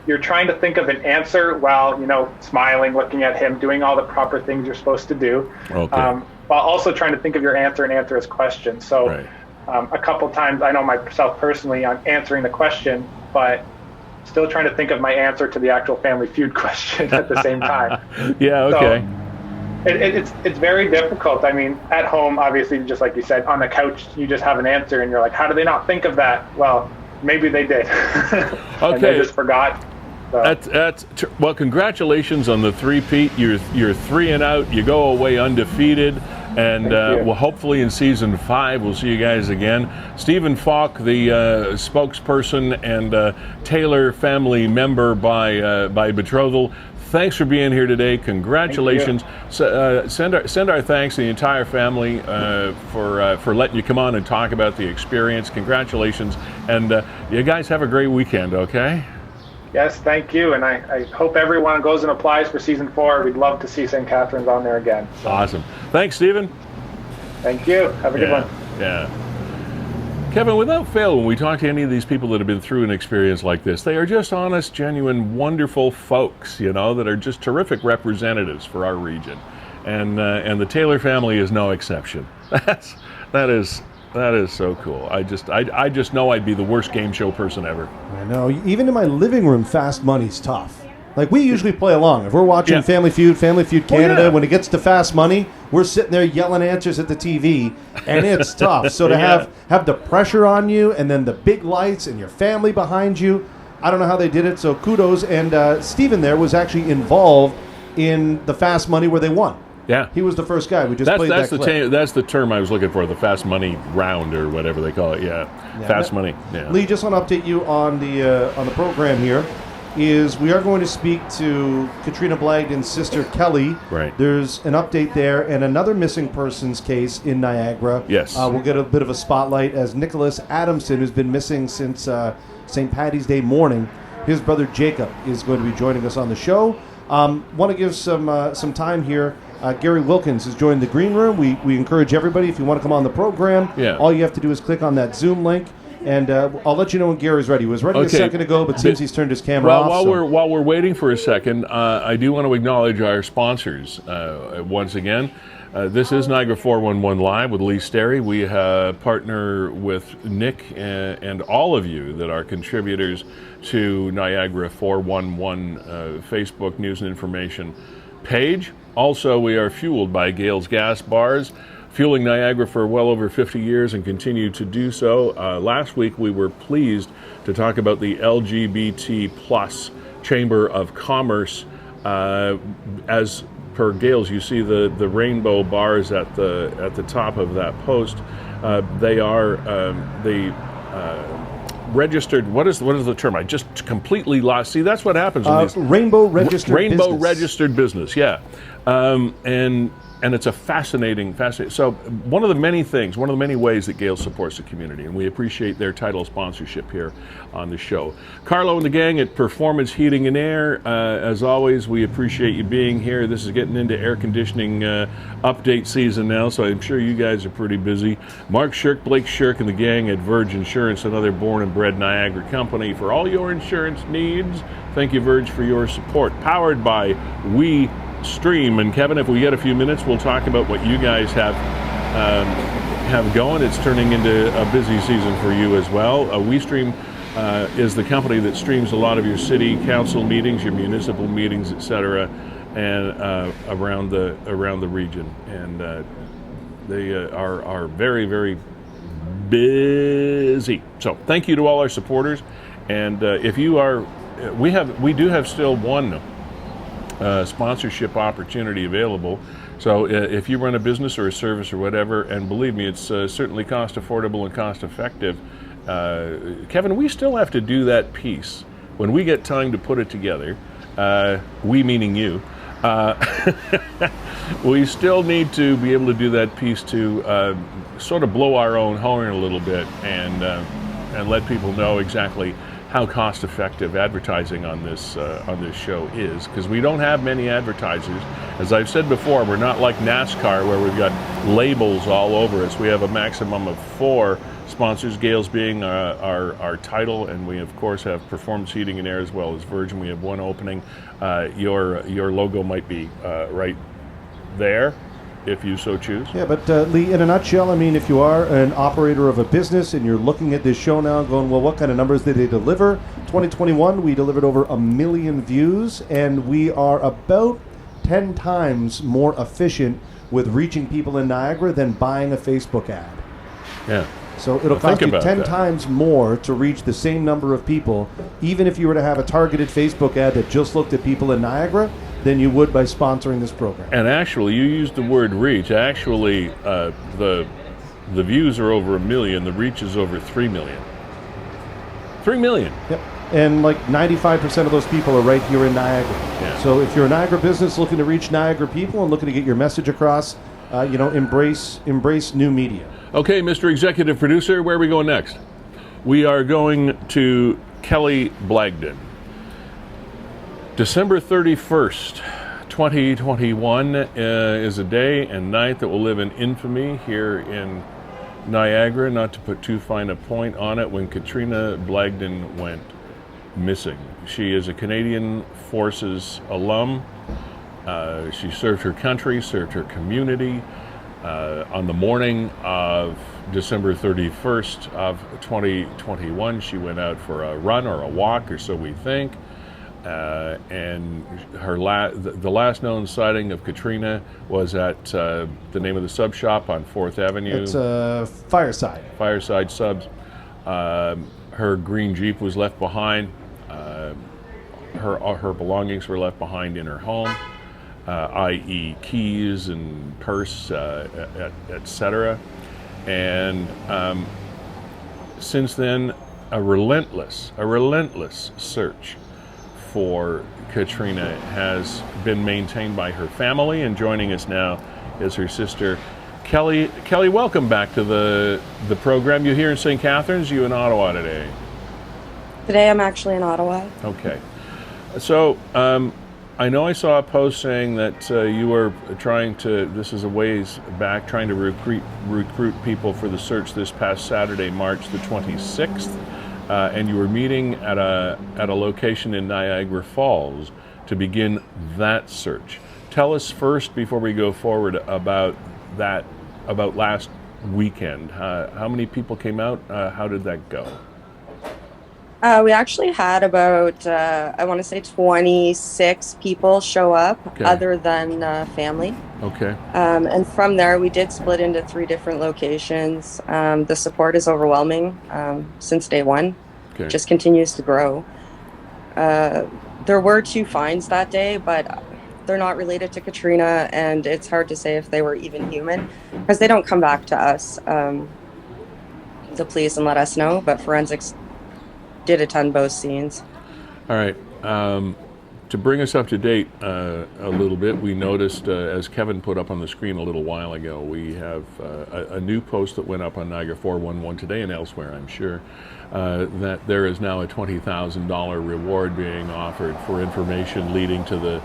you're trying to think of an answer while, smiling, looking at him, doing all the proper things you're supposed to do. Okay. While also trying to think of your answer and answer his question. So Right. A couple times, I know myself personally, I'm answering the question, but still trying to think of my answer to the actual Family Feud question at the same time. Yeah, okay. So it's very difficult. I mean, at home, obviously, just like you said, on the couch, you just have an answer, and you're like, how do they not think of that? Well, maybe they did. Okay. And they just forgot. So. Well, congratulations on the three-peat. You're 3-0. You go away undefeated. And well, hopefully in season 5 we'll see you guys again. Stephen Falk, the spokesperson and Taylor family member by betrothal. Thanks for being here today. Congratulations. Send our thanks to the entire family for letting you come on and talk about the experience. Congratulations, and you guys have a great weekend. Okay. Yes, thank you, and I hope everyone goes and applies for season 4. We'd love to see St. Catharines on there again. So. Awesome. Thanks, Stephen. Thank you. Have a good one. Yeah. Kevin, without fail, when we talk to any of these people that have been through an experience like this, they are just honest, genuine, wonderful folks, that are just terrific representatives for our region, and the Taylor family is no exception. That is so cool. I just know I'd be the worst game show person ever. I know. Even in my living room, Fast Money's tough. Like, we usually play along. If we're watching Family Feud Canada, when it gets to Fast Money, we're sitting there yelling answers at the TV, and it's tough. So to have the pressure on you, and then the big lights, and your family behind you, I don't know how they did it, so kudos. And Stephen there was actually involved in the Fast Money where they won. Yeah. He was the first guy. We just played that clip. That's the term I was looking for, the Fast Money round or whatever they call it. Fast Money. Yeah. Lee, just want to update you on the program here. Is we are going to speak to Katrina Blagdon's sister, Kelly. Right. There's an update there, and another missing persons case in Niagara. Yes. We'll get a bit of a spotlight as Nicholas Adamson, who's been missing since St. Paddy's Day morning. His brother Jacob is going to be joining us on the show. Want to give some time here. Gary Wilkins has joined the green room. We encourage everybody, if you want to come on the program, all you have to do is click on that Zoom link. And I'll let you know when Gary's ready. He was ready a second ago, but since he's turned his camera off. While we're waiting for a second, I do want to acknowledge our sponsors once again. This is Niagara 411 Live with Lee Sterry. We partner with Nick and all of you that are contributors to Niagara 411 Facebook news and information page. Also, we are fueled by Gale's Gas Bars, fueling Niagara for well over 50 years and continue to do so. Last week, we were pleased to talk about the LGBT plus Chamber of Commerce. As per Gale's, you see the rainbow bars at the top of that post. They are the registered. What is the term? I just completely lost. See, that's what happens. Rainbow registered. Rainbow business. registered business. Yeah, and it's a fascinating. So one of the many ways that Gale supports the community, and we appreciate their title sponsorship here on the show. Carlo and the gang at Performance Heating and Air, as always, we appreciate you being here. This is getting into air conditioning update season now, so I'm sure you guys are pretty busy. Mark Shirk, Blake Shirk, and the gang at Verge Insurance, another born and bred Niagara company for all your insurance needs. Thank you, Verge, for your support. Powered by WeeStreem. And Kevin, if we get a few minutes, we'll talk about what you guys have going. It's turning into a busy season for you as well. WeeStream is the company that streams a lot of your city council meetings, your municipal meetings, etc., and around the region. And they are very, very busy. So thank you to all our supporters. And if you are, we do have still one sponsorship opportunity available. So if you run a business or a service or whatever, and believe me, it's certainly cost affordable and cost effective. Kevin, we still have to do that piece when we get time to put it together. We meaning you. We still need to be able to do that piece to sort of blow our own horn a little bit and let people know exactly how cost-effective advertising on this show is, because we don't have many advertisers. As I've said before, we're not like NASCAR where we've got labels all over us. We have a maximum of 4 sponsors, Gale's being our title, and we of course have Performance Heating and Air as well as Virgin. We have one opening. Your logo might be right there, if you so choose. Yeah, but Lee, in a nutshell, I mean, if you are an operator of a business and you're looking at this show now going, well, what kind of numbers did they deliver? 2021, we delivered over 1 million views, and we are about 10 times more efficient with reaching people in Niagara than buying a Facebook ad. Yeah. So it'll Well, think cost you about 10 that. times more to reach the same number of people, even if you were to have a targeted Facebook ad that just looked at people in Niagara, than you would by sponsoring this program. And actually, you used the word reach. Actually, the views are over 1 million. The reach is over 3 million. 3 million. Yep. And like 95% of those people are right here in Niagara. Yeah. So if you're a Niagara business looking to reach Niagara people and looking to get your message across, embrace new media. Okay, Mr. Executive Producer, where are we going next? We are going to Kelly Blagdon. December 31st, 2021 is a day and night that will live in infamy here in Niagara, not to put too fine a point on it, when Katrina Blagdon went missing. She is a Canadian Forces alum. She served her country, served her community. On the morning of December 31st of 2021, she went out for a run or a walk, or so we think. And her the last known sighting of Katrina was at the name of the sub shop on 4th Avenue. It's Fireside. Fireside Subs. Her green Jeep was left behind. Her belongings were left behind in her home, i.e. keys and purse, etc. And since then, a relentless search for Katrina has been maintained by her family, and joining us now is her sister, Kelly. Kelly, welcome back to the program. You here in St. Catharines? You in Ottawa today? Today I'm actually in Ottawa. Okay. So I know I saw a post saying that you were trying to, this is a ways back, trying to recruit people for the search this past Saturday, March the 26th. And you were meeting at a location in Niagara Falls to begin that search. Tell us first, before we go forward, about last weekend. How many people came out? How did that go? We actually had about, I want to say 26 people show up, Okay. other than family. Okay. And from there, we did split into 3 different locations. The support is overwhelming since day one. Okay. Just continues to grow. There were 2 finds that day, but they're not related to Katrina, and it's hard to say if they were even human because they don't come back to us, the police, and let us know. But forensics did attend both scenes. All right. To bring us up to date a little bit, we noticed, as Kevin put up on the screen a little while ago, we have a new post that went up on Niagara 411 today and elsewhere, I'm sure, that there is now a $20,000 reward being offered for information leading to the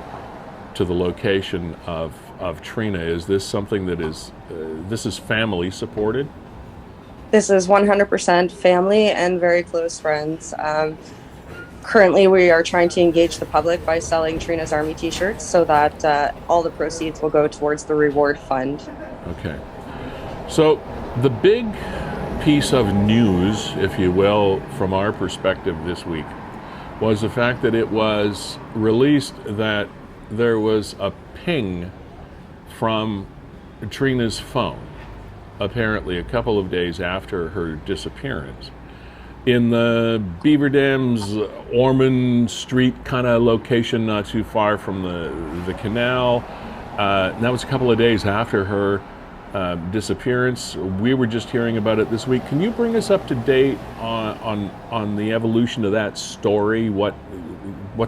location of Trina. Is this something that is this is family supported? This is 100% family and very close friends. Currently, we are trying to engage the public by selling Trina's Army t-shirts so that all the proceeds will go towards the reward fund. Okay. So the big piece of news, if you will, from our perspective this week was the fact that it was released that there was a ping from Trina's phone, apparently a couple of days after her disappearance, in the Beaver Dams, Ormond Street kind of location, not too far from the canal. That was a couple of days after her disappearance. We were just hearing about it this week. Can you bring us up to date on the evolution of that story? What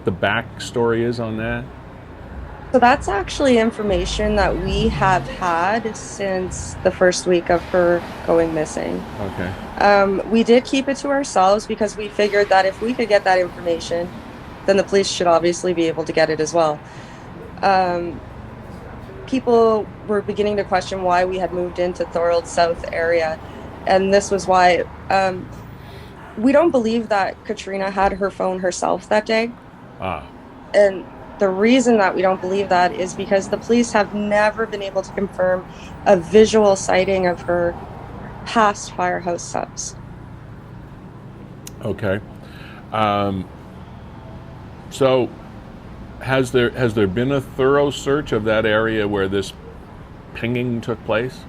the backstory is on that? So that's actually information that we have had since the first week of her going missing. Okay. We did keep it to ourselves because we figured that if we could get that information, then the police should obviously be able to get it as well. People were beginning to question why we had moved into Feulled South area, and this was why. We don't believe that Katrina had her phone herself that day. And the reason that we don't believe that is because the police have never been able to confirm a visual sighting of her past Firehouse Subs. Okay. So has there been a thorough search of that area where this pinging took place?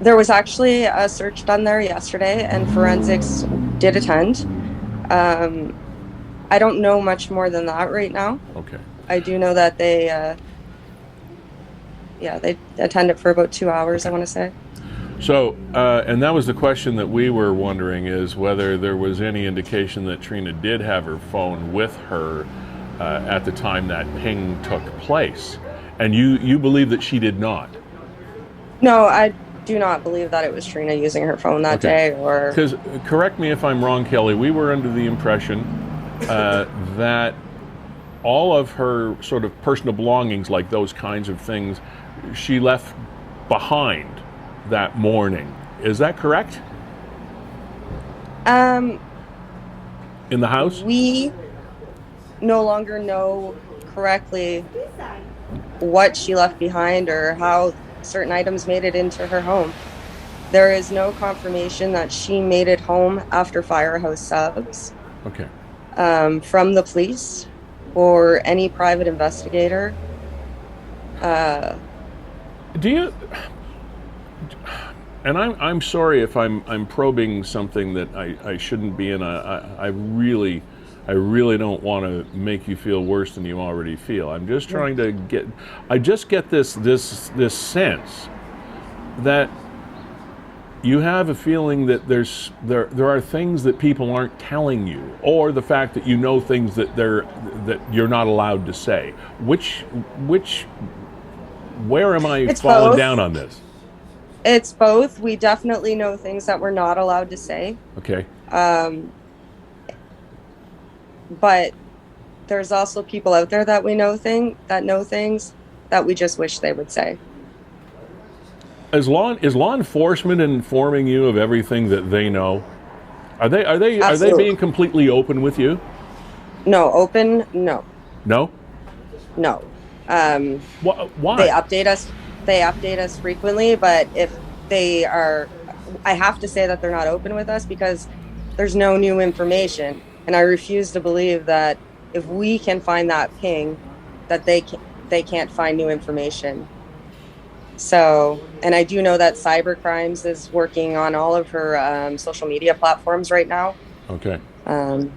There was actually a search done there yesterday, and forensics did attend. I don't know much more than that right now. Okay. I do know that they attended for about 2 hours, I want to say. So, and that was the question that we were wondering, is whether there was any indication that Trina did have her phone with her at the time that ping took place. And you believe that she did not? No, I do not believe that it was Trina using her phone that day. Or because, correct me if I'm wrong, Kelly, we were under the impression that all of her sort of personal belongings, like those kinds of things, she left behind that morning. Is that correct? In the house? We no longer know correctly what she left behind or how certain items made it into her home. There is no confirmation that she made it home after firehouse subs. Okay. From the police or any private investigator. Do you? And I'm sorry if I'm probing something that I shouldn't be in. I really don't want to make you feel worse than you already feel. I'm just trying to get. I just get this sense that you have a feeling that there are things that people aren't telling you, or the fact that you know things that you're not allowed to say. Where am I falling down on this? It's both. We definitely know things that we're not allowed to say. Okay. But there's also people out there that know things that we just wish they would say. Is law enforcement informing you of everything that they know? Are they being completely open with you? No, open. No. No. No. Why? They update us. They update us frequently, but if they are, I have to say that they're not open with us because there's no new information, and I refuse to believe that if we can find that ping, that they can't find new information. So, and I do know that Cybercrimes is working on all of her social media platforms right now. Okay. All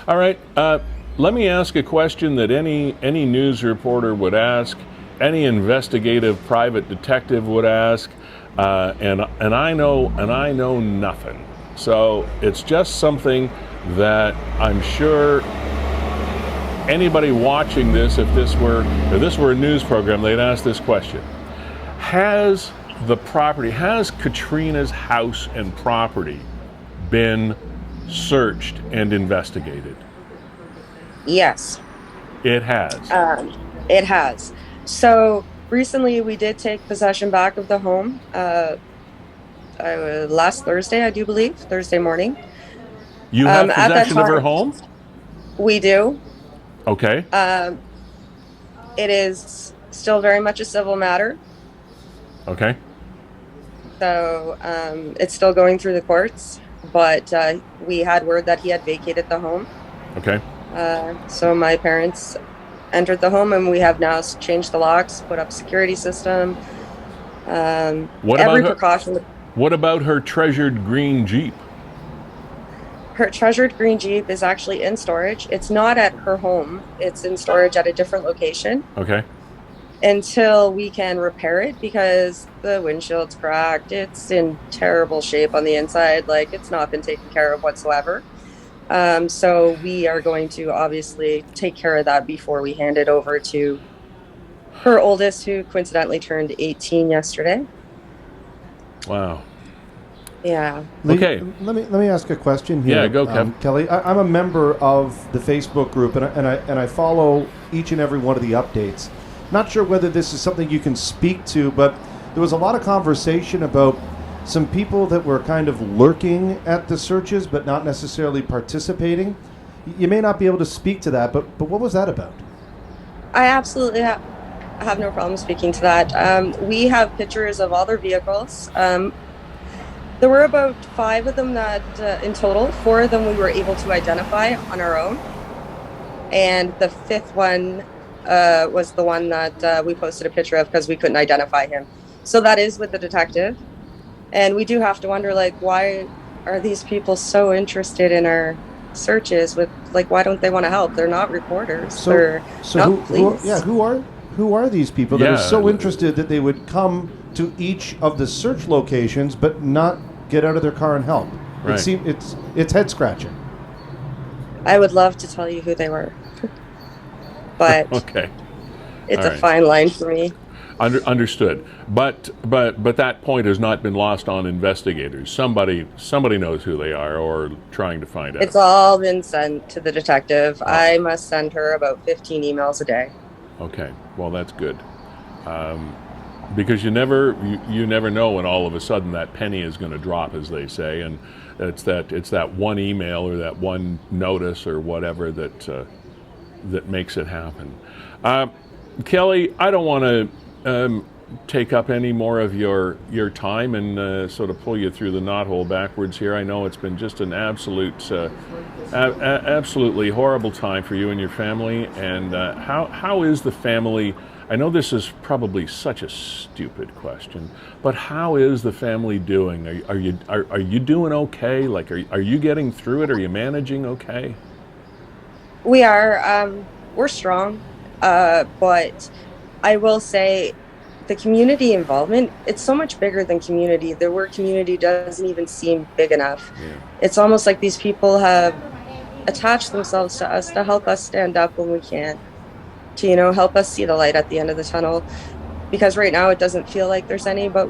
right. Let me ask a question that any news reporter would ask, any investigative private detective would ask, and I know nothing. So it's just something that I'm sure anybody watching this, if this were a news program, they'd ask this question: Has Katrina's house and property been searched and investigated? Yes. It has. It has. So recently we did take possession back of the home last Thursday, I do believe, Thursday morning. You have possession of her home? We do. Okay. It is still very much a civil matter. Okay. So it's still going through the courts, but we had word that he had vacated the home. Okay. So my parents entered the home, and we have now changed the locks, put up security system. Precaution. What about her treasured green Jeep? Her treasured green Jeep is actually in storage. It's not at her home. It's in storage at a different location. Okay. Until we can repair it, because the windshield's cracked. It's in terrible shape on the inside. Like, it's not been taken care of whatsoever. So we are going to obviously take care of that before we hand it over to her oldest, who coincidentally turned 18 yesterday. Wow. Yeah. Okay. Let me ask a question here. Yeah, go, Kev. Kelly. I'm a member of the Facebook group, and I follow each and every one of the updates. Not sure whether this is something you can speak to, but there was a lot of conversation about some people that were kind of lurking at the searches but not necessarily participating. You may not be able to speak to that, but what was that about? I absolutely have no problem speaking to that. We have pictures of all their vehicles. There were about 5 of them that in total. 4 of them we were able to identify on our own, and the 5th one was the one that we posted a picture of because we couldn't identify him. So that is with the detective. And we do have to wonder, like, why are these people so interested in our searches? With, like, why don't they want to help? They're not reporters. They're not police. Who are these people that are so interested that they would come to each of the search locations but not get out of their car and help? Right. It's head scratching. I would love to tell you who they were, but okay, it's a fine line for me. Understood. But that point has not been lost on investigators. Somebody knows who they are or trying to find out. It's all been sent to the detective. I must send her about 15 emails a day. Okay, well that's good. Because you never know when all of a sudden that penny is going to drop, as they say, and it's that one email or that one notice or whatever that makes it happen. Kelly, I don't want to take up any more of your time and sort of pull you through the knothole backwards here. I know it's been just an absolutely horrible time for you and your family. And how is the family? I know this is probably such a stupid question, but how is the family doing? Are you doing okay? Like, are you getting through it? Are you managing okay? We are. We're strong, but I will say the community involvement, it's so much bigger than community. The word community doesn't even seem big enough. Yeah. It's almost like these people have attached themselves to us to help us stand up when we can, to, help us see the light at the end of the tunnel. Because right now it doesn't feel like there's any, but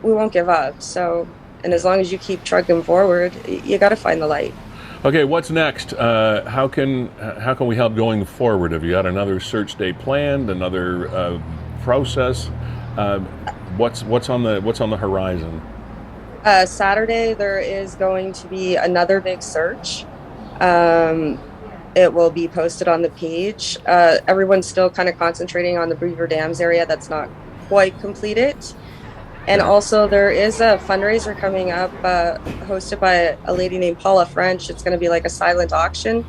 we won't give up. So, and as long as you keep trucking forward, you got to find the light. Okay, what's next? How can we help going forward? Have you got another search day planned? Another process? What's on the horizon? Saturday there is going to be another big search. It will be posted on the page. Everyone's still kind of concentrating on the Beaver Dams area that's not quite completed. And also there is a fundraiser coming up hosted by a lady named Paula French. It's going to be like a silent auction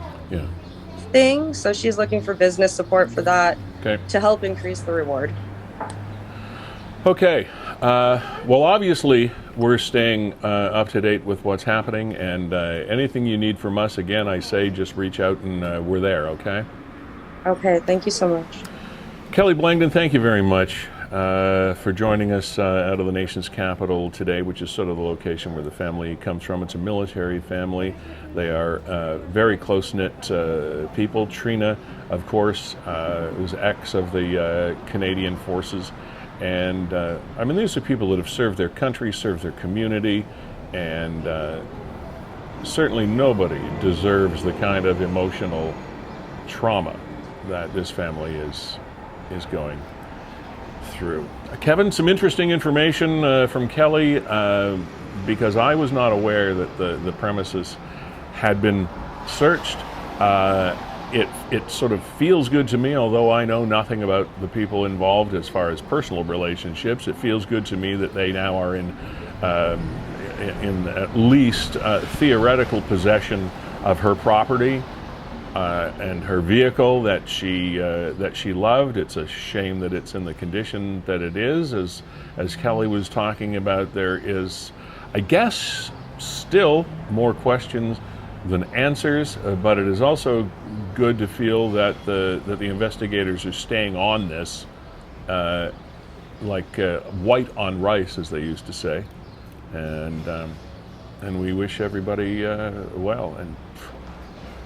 thing. So she's looking for business support for that to help increase the reward. Okay. Well, obviously, we're staying up to date with what's happening, and anything you need from us, again, I say just reach out and we're there, okay? Okay, thank you so much. Kelly Blagdon, thank you very much for joining us out of the nation's capital today, which is sort of the location where the family comes from. It's a military family. They are very close-knit people. Trina, of course, was ex of the Canadian Forces. And these are people that have served their country, served their community, and certainly nobody deserves the kind of emotional trauma that this family is going through. Kevin, some interesting information from Kelly, because I was not aware that the premises had been searched. It sort of feels good to me, although I know nothing about the people involved as far as personal relationships. It feels good to me that they now are in at least theoretical possession of her property and her vehicle that she loved. It's a shame that it's in the condition that it is. As Kelly was talking about, there is, I guess, still more questions than answers, but it is also good to feel that the investigators are staying on this, like white on rice, as they used to say, and we wish everybody well. And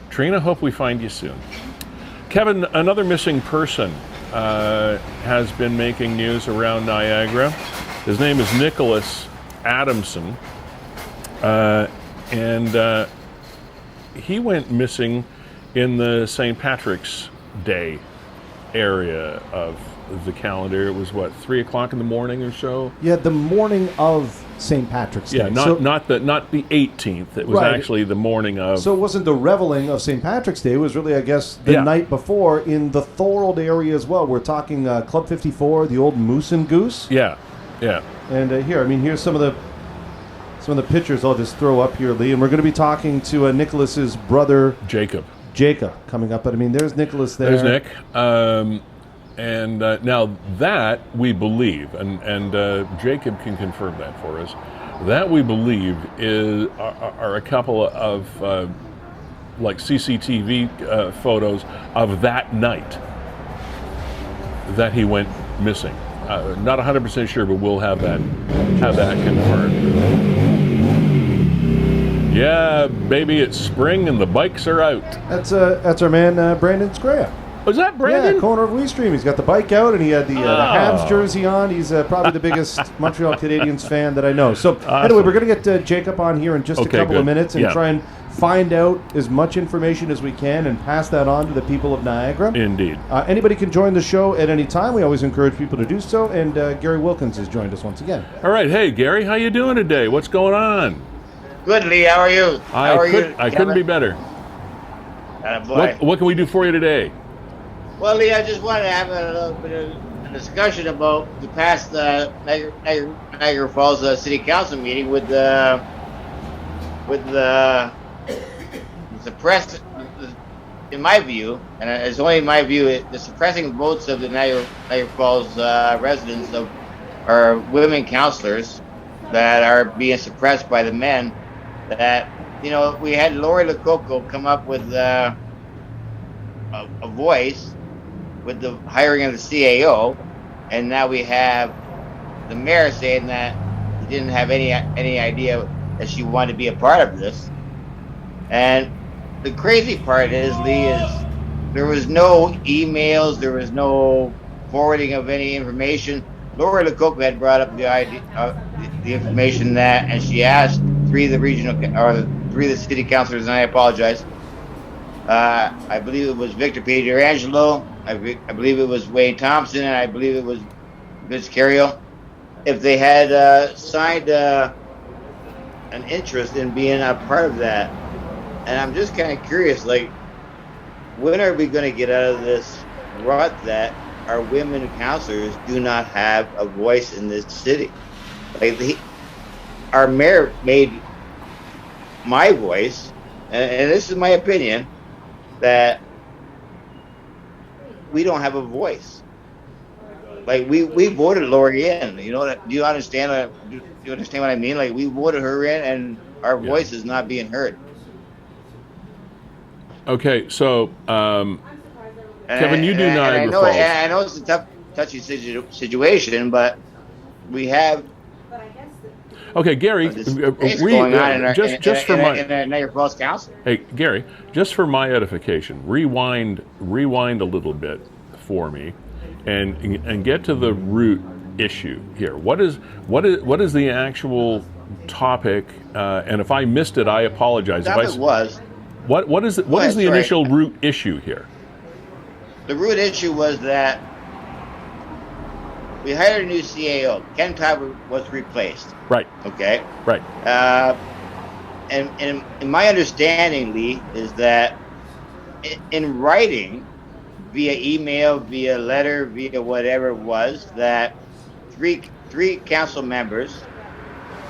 Trina, hope we find you soon. Kevin, another missing person has been making news around Niagara. His name is Nicholas Adamson, and he went missing in the St. Patrick's Day area of the calendar. It was 3 o'clock in the morning or so? Yeah, the morning of St. Patrick's Day. Yeah, not the 18th. It was actually the morning of. So it wasn't the reveling of St. Patrick's Day. It was really, I guess, the night before in the Feulled area as well. We're talking Club 54, the old Moose and Goose. Yeah. And here's some of the pictures I'll just throw up here, Lee. And we're going to be talking to Nicholas's brother, Jacob, coming up. But there's Nicholas there. There's Nick. And now that we believe, and Jacob can confirm that for us, that we believe are a couple of like CCTV photos of that night that he went missing. Not 100% sure, but we'll have that confirmed. Yeah, baby, it's spring and the bikes are out. That's our man Brandon Screa. Was that Brandon? Yeah, corner of WeeStream. He's got the bike out, and he had the Habs jersey on. He's probably the biggest Montreal Canadiens fan that I know. So anyway, we're going to get Jacob on here in just a couple of minutes and try and find out as much information as we can and pass that on to the people of Niagara. Indeed. Anybody can join the show at any time. We always encourage people to do so. And Gary Wilkins has joined us once again. All right. Hey, Gary, how you doing today? What's going on? Good, Lee. How are you? I couldn't be better. What can we do for you today? Well, Lee, I just wanted to have a little bit of a discussion about the past Niagara Falls City Council meeting with the suppressed, in my view, and it's only in my view, the suppressing votes of the Niagara Falls residents of our women councillors that are being suppressed by the men. That, you know, we had Lori Lococo come up with a voice with the hiring of the CAO, and now we have the mayor saying that he didn't have any idea that she wanted to be a part of this. And the crazy part is, Lee, is there was no emails, there was no forwarding of any information. Lori Lococo had brought up the idea, the information that, and she asked three of the city councilors, and I apologize. I believe it was Victor Pietrangelo, I believe it was Wayne Thompson, and I believe it was Vince Carriel, if they had signed an interest in being a part of that. And I'm just kind of curious, like, when are we going to get out of this rut that our women councillors do not have a voice in this city? Like, our mayor made my voice, and this is my opinion, that we don't have a voice. Like, we voted Lori in. You know, do you understand? Do you understand what I mean? Like, we voted her in, and our voice is not being heard. Okay, so Kevin, you do Niagara Falls. I know it's a touchy situation, but we have. Okay, Gary, just for my Niagara Falls Council. Hey, Gary, just for my edification, rewind a little bit for me, and get to the root issue here. What is the actual topic? And if I missed it, I apologize. What is the initial root issue here? The root issue was that we hired a new CAO. Ken Tyler was replaced. Right. Okay. Right. And in my understanding, Lee, is that in writing, via email, via letter, via whatever it was, that three council members,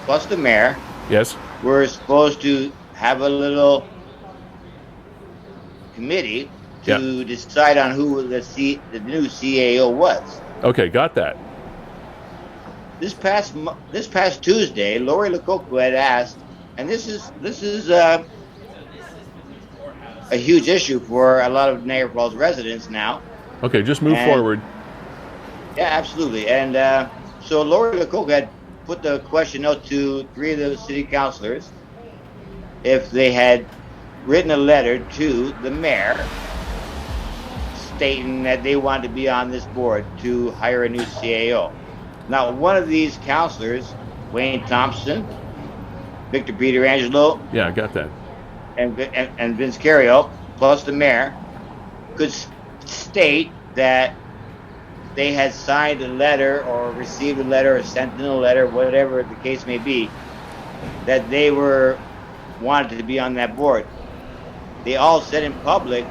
plus the mayor, yes, were supposed to have a little committee to decide on who the new CAO was. Okay, got that. This past Tuesday, Lori Lococo had asked, and this is a huge issue for a lot of Niagara Falls residents now. Okay, just move forward. Yeah, absolutely. And so Lori Lococo had put the question out to three of the city councilors if they had written a letter to the mayor stating that they wanted to be on this board to hire a new CAO. Now, one of these councilors, Wayne Thompson, Victor Pietrangelo, yeah, I got that, and Vince Carriel, plus the mayor, could state that they had signed a letter or received a letter or sent in a letter, whatever the case may be, that they wanted to be on that board. They all said in publicly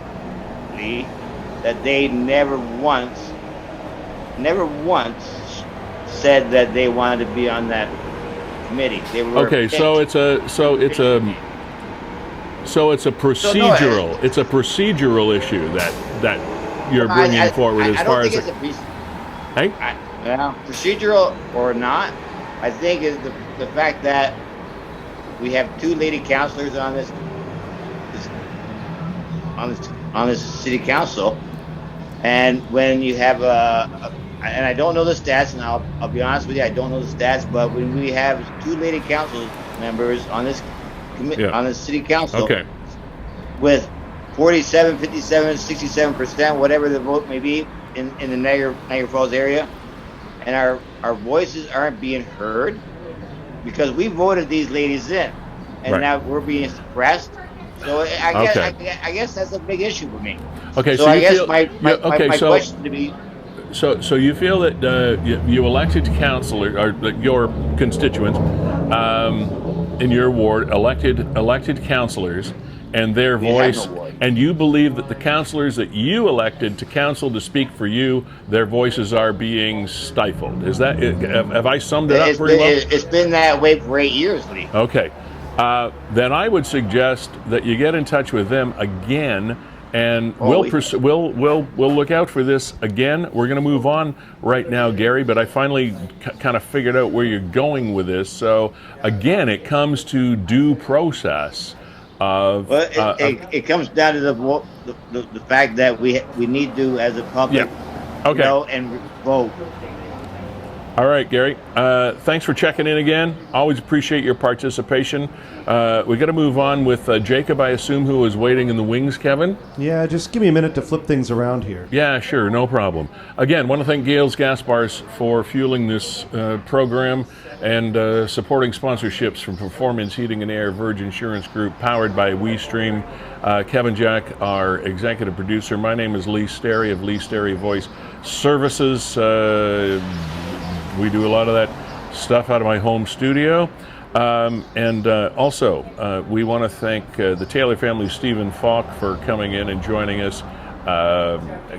that they never once said that they wanted to be on that committee. They were okay. picked. So it's a procedural. It's a procedural issue that you're bringing forward as far as hey? Procedural or not, I think is the fact that we have two lady councilors on this city council, and when you have and I don't know the stats, and I'll be honest with you, I don't know the stats, but when we have two lady council members on this on the city council, with 47, 57, 67%, whatever the vote may be in the Niagara Falls area, and our voices aren't being heard because we voted these ladies in, and now we're being suppressed. So I guess that's a big issue for me. Okay, so I guess my question to be. So you feel that you elected councillor or your constituents in your ward elected councillors and their voice, and you believe that the councillors that you elected to council to speak for you, their voices are being stifled. Is that have I summed it up pretty well? It's been that way for 8 years, Lee. Okay, then I would suggest that you get in touch with them again. And we'll look out for this again. We're going to move on right now, Gary, but I finally kind of figured out where you're going with this. So again, it comes to due process of. Well, it comes down to the fact that we need to, as a public, know and vote. All right, Gary. Thanks for checking in again. Always appreciate your participation. We got to move on with Jacob, I assume, who is waiting in the wings, Kevin? Yeah, just give me a minute to flip things around here. Yeah, sure, no problem. Again, want to thank Gales Gas Bars for fueling this program and supporting sponsorships from Performance Heating and Air, Virgin Insurance Group, powered by WeeStream. Kevin Jack, our executive producer. My name is Lee Sterry of Lee Sterry Voice Services. We do a lot of that stuff out of my home studio. And also, we want to thank the Taylor family, Stephen Falk, for coming in and joining us.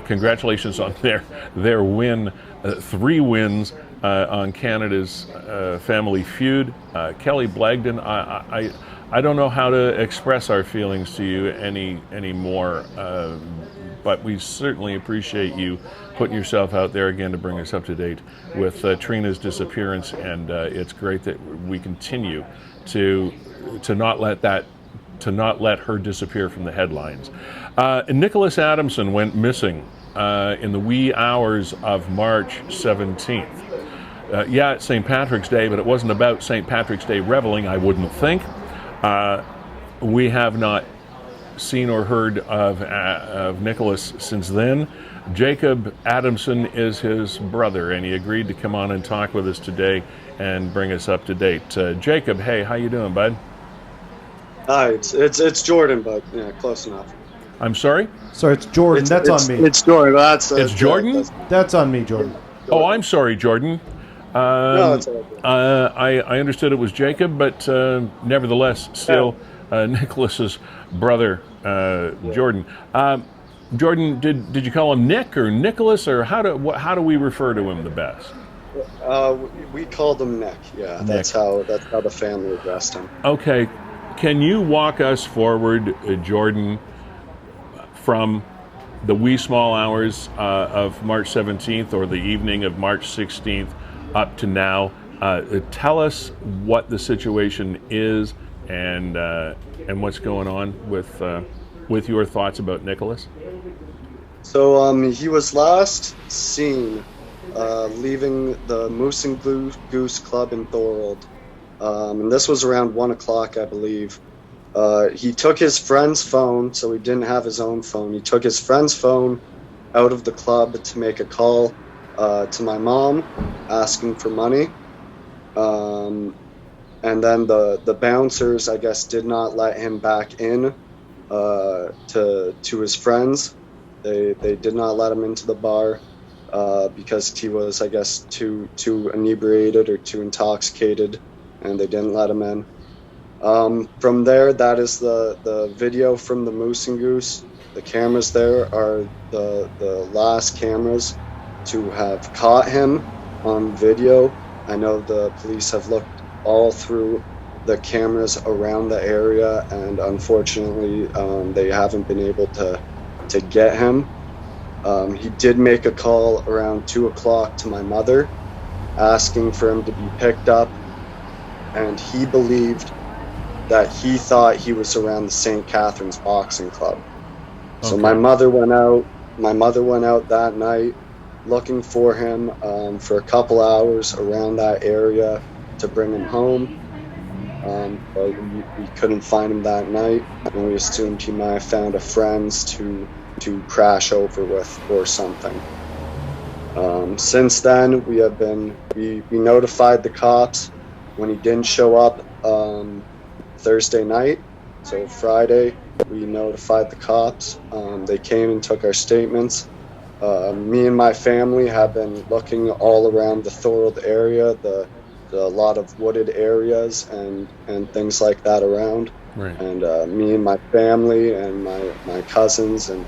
Congratulations on their win, 3 wins on Canada's Family Feud. Kelly Blagdon, I don't know how to express our feelings to you any more, but we certainly appreciate you putting yourself out there again to bring us up to date with Trina's disappearance, and it's great that we continue to not let her disappear from the headlines. Nicholas Adamson went missing in the wee hours of March 17th. It's St. Patrick's Day, but it wasn't about St. Patrick's Day reveling, I wouldn't think. We have not seen or heard of Nicholas since then. Jacob Adamson is his brother, and he agreed to come on and talk with us today and bring us up to date. Jacob, hey, how you doing, bud? Hi, it's Jordan, but yeah, close enough. I'm sorry? Sorry, it's Jordan. That's on me. It's Jordan. It's Jordan? That's on me, Jordan. Oh, I'm sorry, Jordan. No, it's all right. I understood it was Jacob, but nevertheless, still Nicholas's brother, Jordan. Jordan, did you call him Nick or Nicholas, or how do we refer to him the best? We called him Nick. Yeah, Nick. That's how the family addressed him. Okay, can you walk us forward, Jordan, from the wee small hours of March 17th or the evening of March 16th up to now? Tell us what the situation is and what's going on with your thoughts about Nicholas. So he was last seen leaving the Moose and Goose Club in Feulled, and this was around 1 o'clock, I believe. He took his friend's phone, so he didn't have his own phone. He took his friend's phone out of the club to make a call to my mom, asking for money. And then the bouncers, I guess, did not let him back in to his friends. They did not let him into the bar because he was, I guess, too inebriated or too intoxicated, and they didn't let him in. From there, that is the video from the Moose and Goose. The cameras there are the last cameras to have caught him on video. I know the police have looked all through the cameras around the area, and unfortunately they haven't been able to get him. He did make a call around 2 o'clock to my mother, asking for him to be picked up, and he believed that he thought he was around the St. Catharines Boxing Club. So Okay. my mother went out that night looking for him for a couple hours around that area to bring him home. But we couldn't find him that night, and we assumed he might have found a friend's to crash over with or something. Since then, we notified the cops when he didn't show up Thursday night. So Friday, we notified the cops. They came and took our statements. Me and my family have been looking all around the Feulled area, a lot of wooded areas and things like that around. Right. And me and my family and my cousins and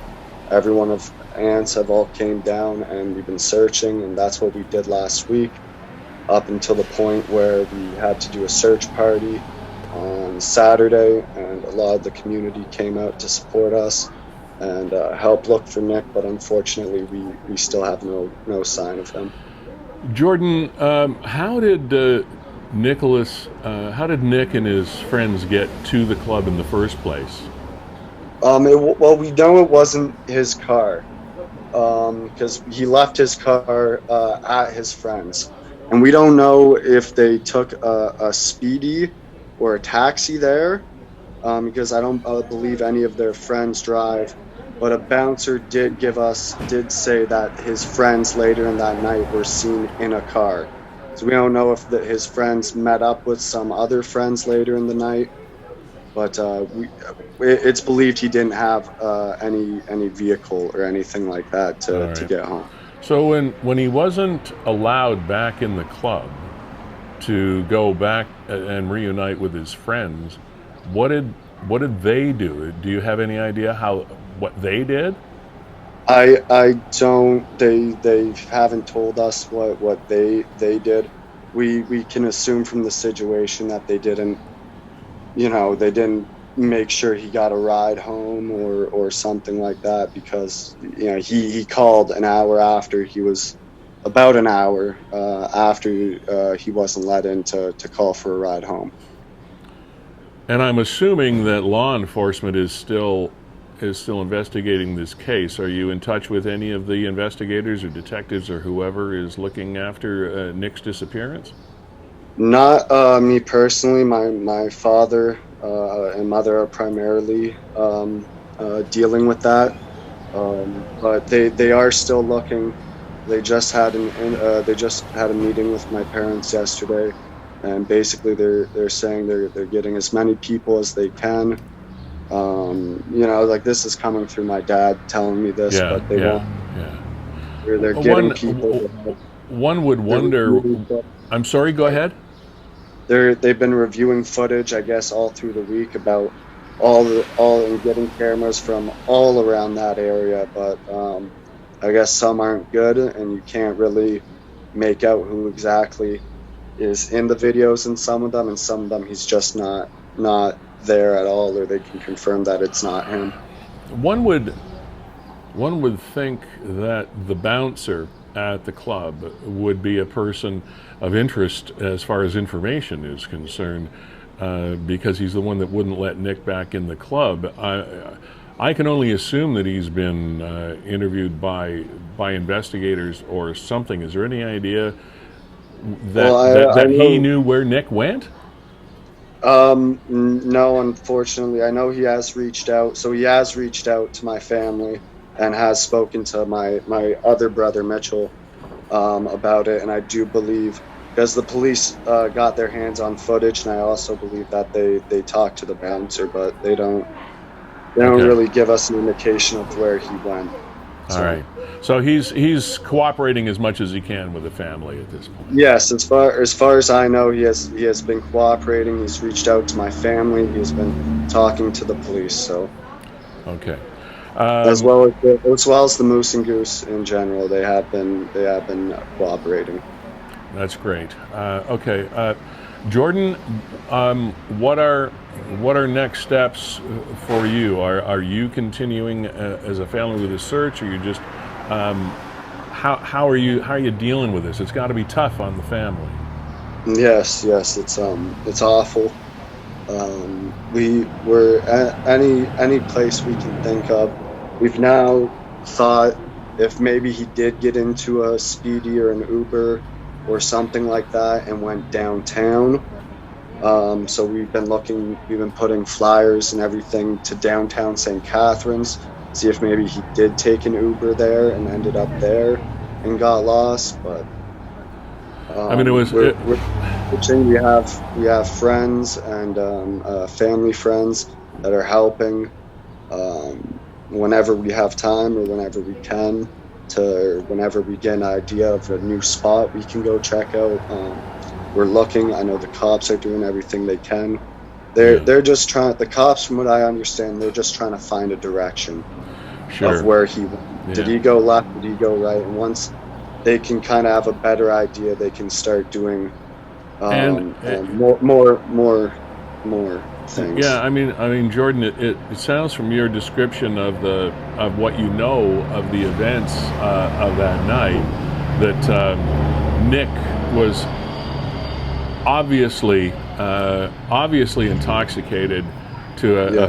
everyone of aunts have all came down, and we've been searching, and that's what we did last week, up until the point where we had to do a search party on Saturday, and a lot of the community came out to support us and help look for Nick, but unfortunately we still have no sign of him. Jordan, how did Nick and his friends get to the club in the first place? Well, we know it wasn't his car, because he left his car at his friend's, and we don't know if they took a speedy or a taxi there, because I don't believe any of their friends drive. But a bouncer did say that his friends later in that night were seen in a car. So we don't know if his friends met up with some other friends later in the night. But it's believed he didn't have any vehicle or anything like that to get home. So when he wasn't allowed back in the club to go back and reunite with his friends, what did they do? Do you have any idea what they did? I don't. They haven't told us what they did. We can assume from the situation that they didn't make sure he got a ride home or something like that, because he called an hour after he wasn't let in to call for a ride home. And I'm assuming that law enforcement is still investigating this case. Are you in touch with any of the investigators or detectives or whoever is looking after Nick's disappearance? Not me personally. My father and mother are primarily dealing with that, but they are still looking. They just had a meeting with my parents yesterday, and basically they're saying they're getting as many people as they can. Like, this is coming through my dad telling me this, but they won't. Yeah. They're getting people. One would wonder. I'm sorry. Go ahead. They've been reviewing footage, I guess, all through the week about and getting cameras from all around that area, but I guess some aren't good, and you can't really make out who exactly is in the videos in some of them, and some of them he's just not there at all, or they can confirm that it's not him. One would think that the bouncer at the club would be a person of interest as far as information is concerned, because he's the one that wouldn't let Nick back in the club. I can only assume that he's been interviewed by investigators or something. Is there any idea that he knew where Nick went? No, unfortunately. I know he has reached out. So he has reached out to my family and has spoken to my other brother, Mitchell, about it. And I do believe, because the police got their hands on footage, and I also believe that they talked to the bouncer, but they don't really give us an indication of where he went. All right. So he's cooperating as much as he can with the family at this point. Yes, as far as I know, he has been cooperating. He's reached out to my family. He's been talking to the police. So, okay. As well as the Moose and Goose in general, they have been cooperating. That's great. Okay, Jordan, what are next steps for you? Are you continuing as a family with the search, or are you just how are you dealing with this? It's got to be tough on the family. Yes, it's awful. We're at any place we can think of. We've now thought if maybe he did get into a Speedy or an Uber or something like that and went downtown. So we've been putting flyers and everything to downtown St. Catharines, see if maybe he did take an Uber there and ended up there and got lost. But I mean, we have friends and family friends that are helping whenever we have time or whenever we can, whenever we get an idea of a new spot we can go check out. We're looking. I know the cops are doing everything they can. They're just trying. The cops, from what I understand, they're just trying to find a direction of where he went. Yeah. Did he go left? Did he go right? And once they can kind of have a better idea, they can start doing more things. Yeah, I mean, Jordan, it sounds from your description of what you know of the events of that night that Nick was obviously intoxicated to a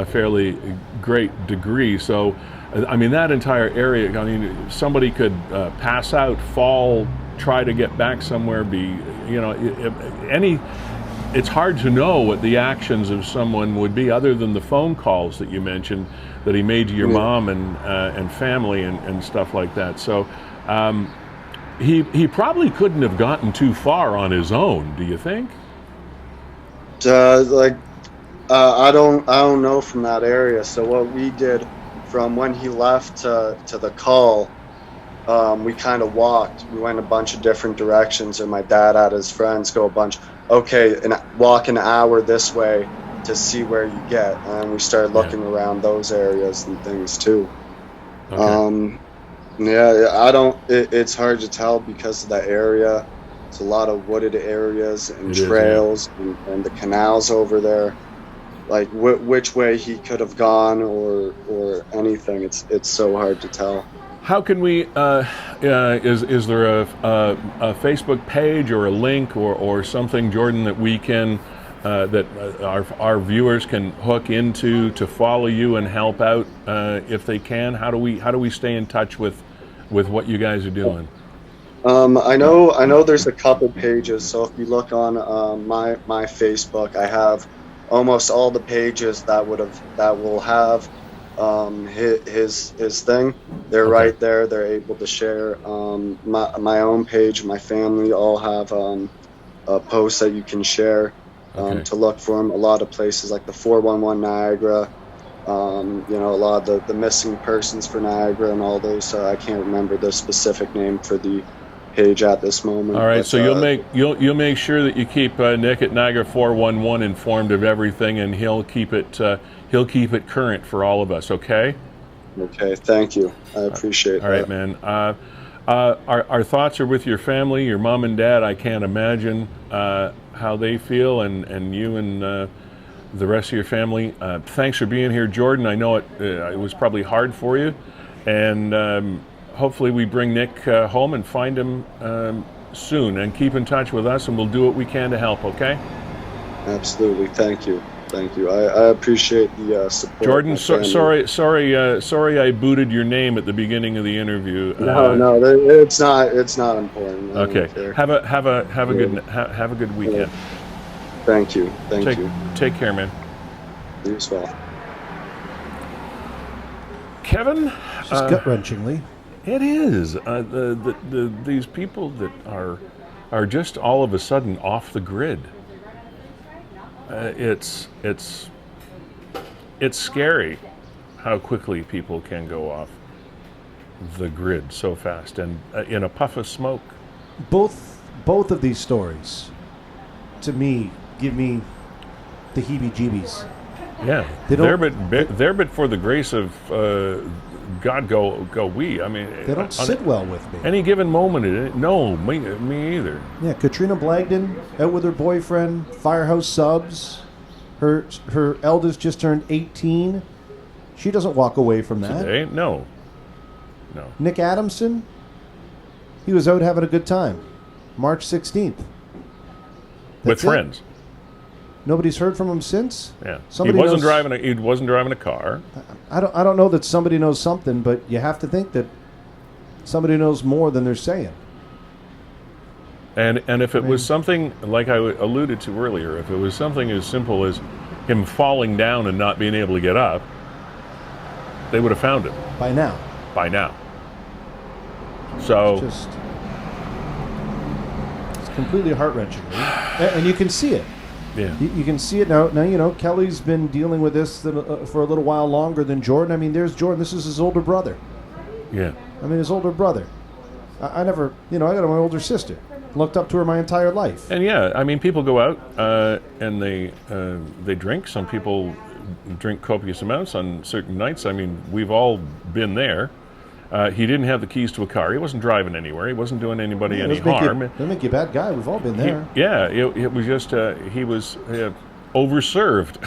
fairly great degree. So, I mean, that entire area. I mean, somebody could pass out, fall, try to get back somewhere. It's hard to know what the actions of someone would be, other than the phone calls that you mentioned that he made to your mom and family and stuff like that. So. He probably couldn't have gotten too far on his own. Do you think? I don't know from that area. So what we did from when he left to the call, we kind of walked. We went a bunch of different directions, and my dad had his friends go and walk an hour this way to see where you get, and we started looking around those areas and things too. Okay. It's hard to tell because of the area. It's a lot of wooded areas and trails and the canals over there. Like which way he could have gone or anything. It's so hard to tell. How can we? Is there a Facebook page or a link or something, Jordan, that we can that our viewers can hook into to follow you and help out if they can? How do we stay in touch with what you guys are doing? I know there's a couple pages. So if you look on my Facebook, I have almost all the pages that will have his thing. They're right there. They're able to share. My own page, my family all have a post that you can share to look for him. A lot of places like the 411 Niagara. A lot of the missing persons for Niagara and all those. I can't remember the specific name for the page at this moment. All right, but, so you'll make sure that you keep Nick at Niagara 411 informed of everything, and he'll keep it current for all of us. Okay. Okay. Thank you. I appreciate that. All right, man. Our thoughts are with your family, your mom and dad. I can't imagine how they feel, and you and the rest of your family. Thanks for being here, Jordan. I know it was probably hard for you, and hopefully we bring Nick home and find him soon. And keep in touch with us, and we'll do what we can to help. Okay? Absolutely. Thank you. I appreciate the support. Jordan, sorry, I booted your name at the beginning of the interview. No, it's not important. Okay. Have a good weekend. Thank you. Thank you. Take care, man. You as well. Kevin? Just gut-wrenchingly. It is. These people that are just all of a sudden off the grid. It's scary how quickly people can go off the grid so fast and in a puff of smoke. Both of these stories, to me, give me the heebie-jeebies. Yeah, they're but for the grace of God go we. I mean, they don't sit well with me. Any given moment, no, me either. Yeah, Katrina Blagdon out with her boyfriend, Firehouse Subs. Her eldest just turned 18. She doesn't walk away from that. Today, no. No. Nick Adamson, he was out having a good time. March 16th. With friends. Nobody's heard from him since? Yeah. Somebody he wasn't knows, driving a car. I don't know that somebody knows something, but you have to think that somebody knows more than they're saying. And if it was something like I alluded to earlier, if it was something as simple as him falling down and not being able to get up, they would have found him By now. So it's completely heart-wrenching, right? And you can see it. yeah. You can see it now. Now, you know, Kelly's been dealing with this for a little while longer than Jordan. I mean, there's Jordan. This is his older brother. Yeah. I mean, his older brother. I never, you know, I got my older sister. Looked up to her my entire life. And yeah, I mean, people go out and they drink. Some people drink copious amounts on certain nights. I mean, we've all been there. He didn't have the keys to a car. He wasn't driving anywhere. He wasn't doing anybody any harm. Doesn't make you a bad guy. We've all been there. It was just he was overserved.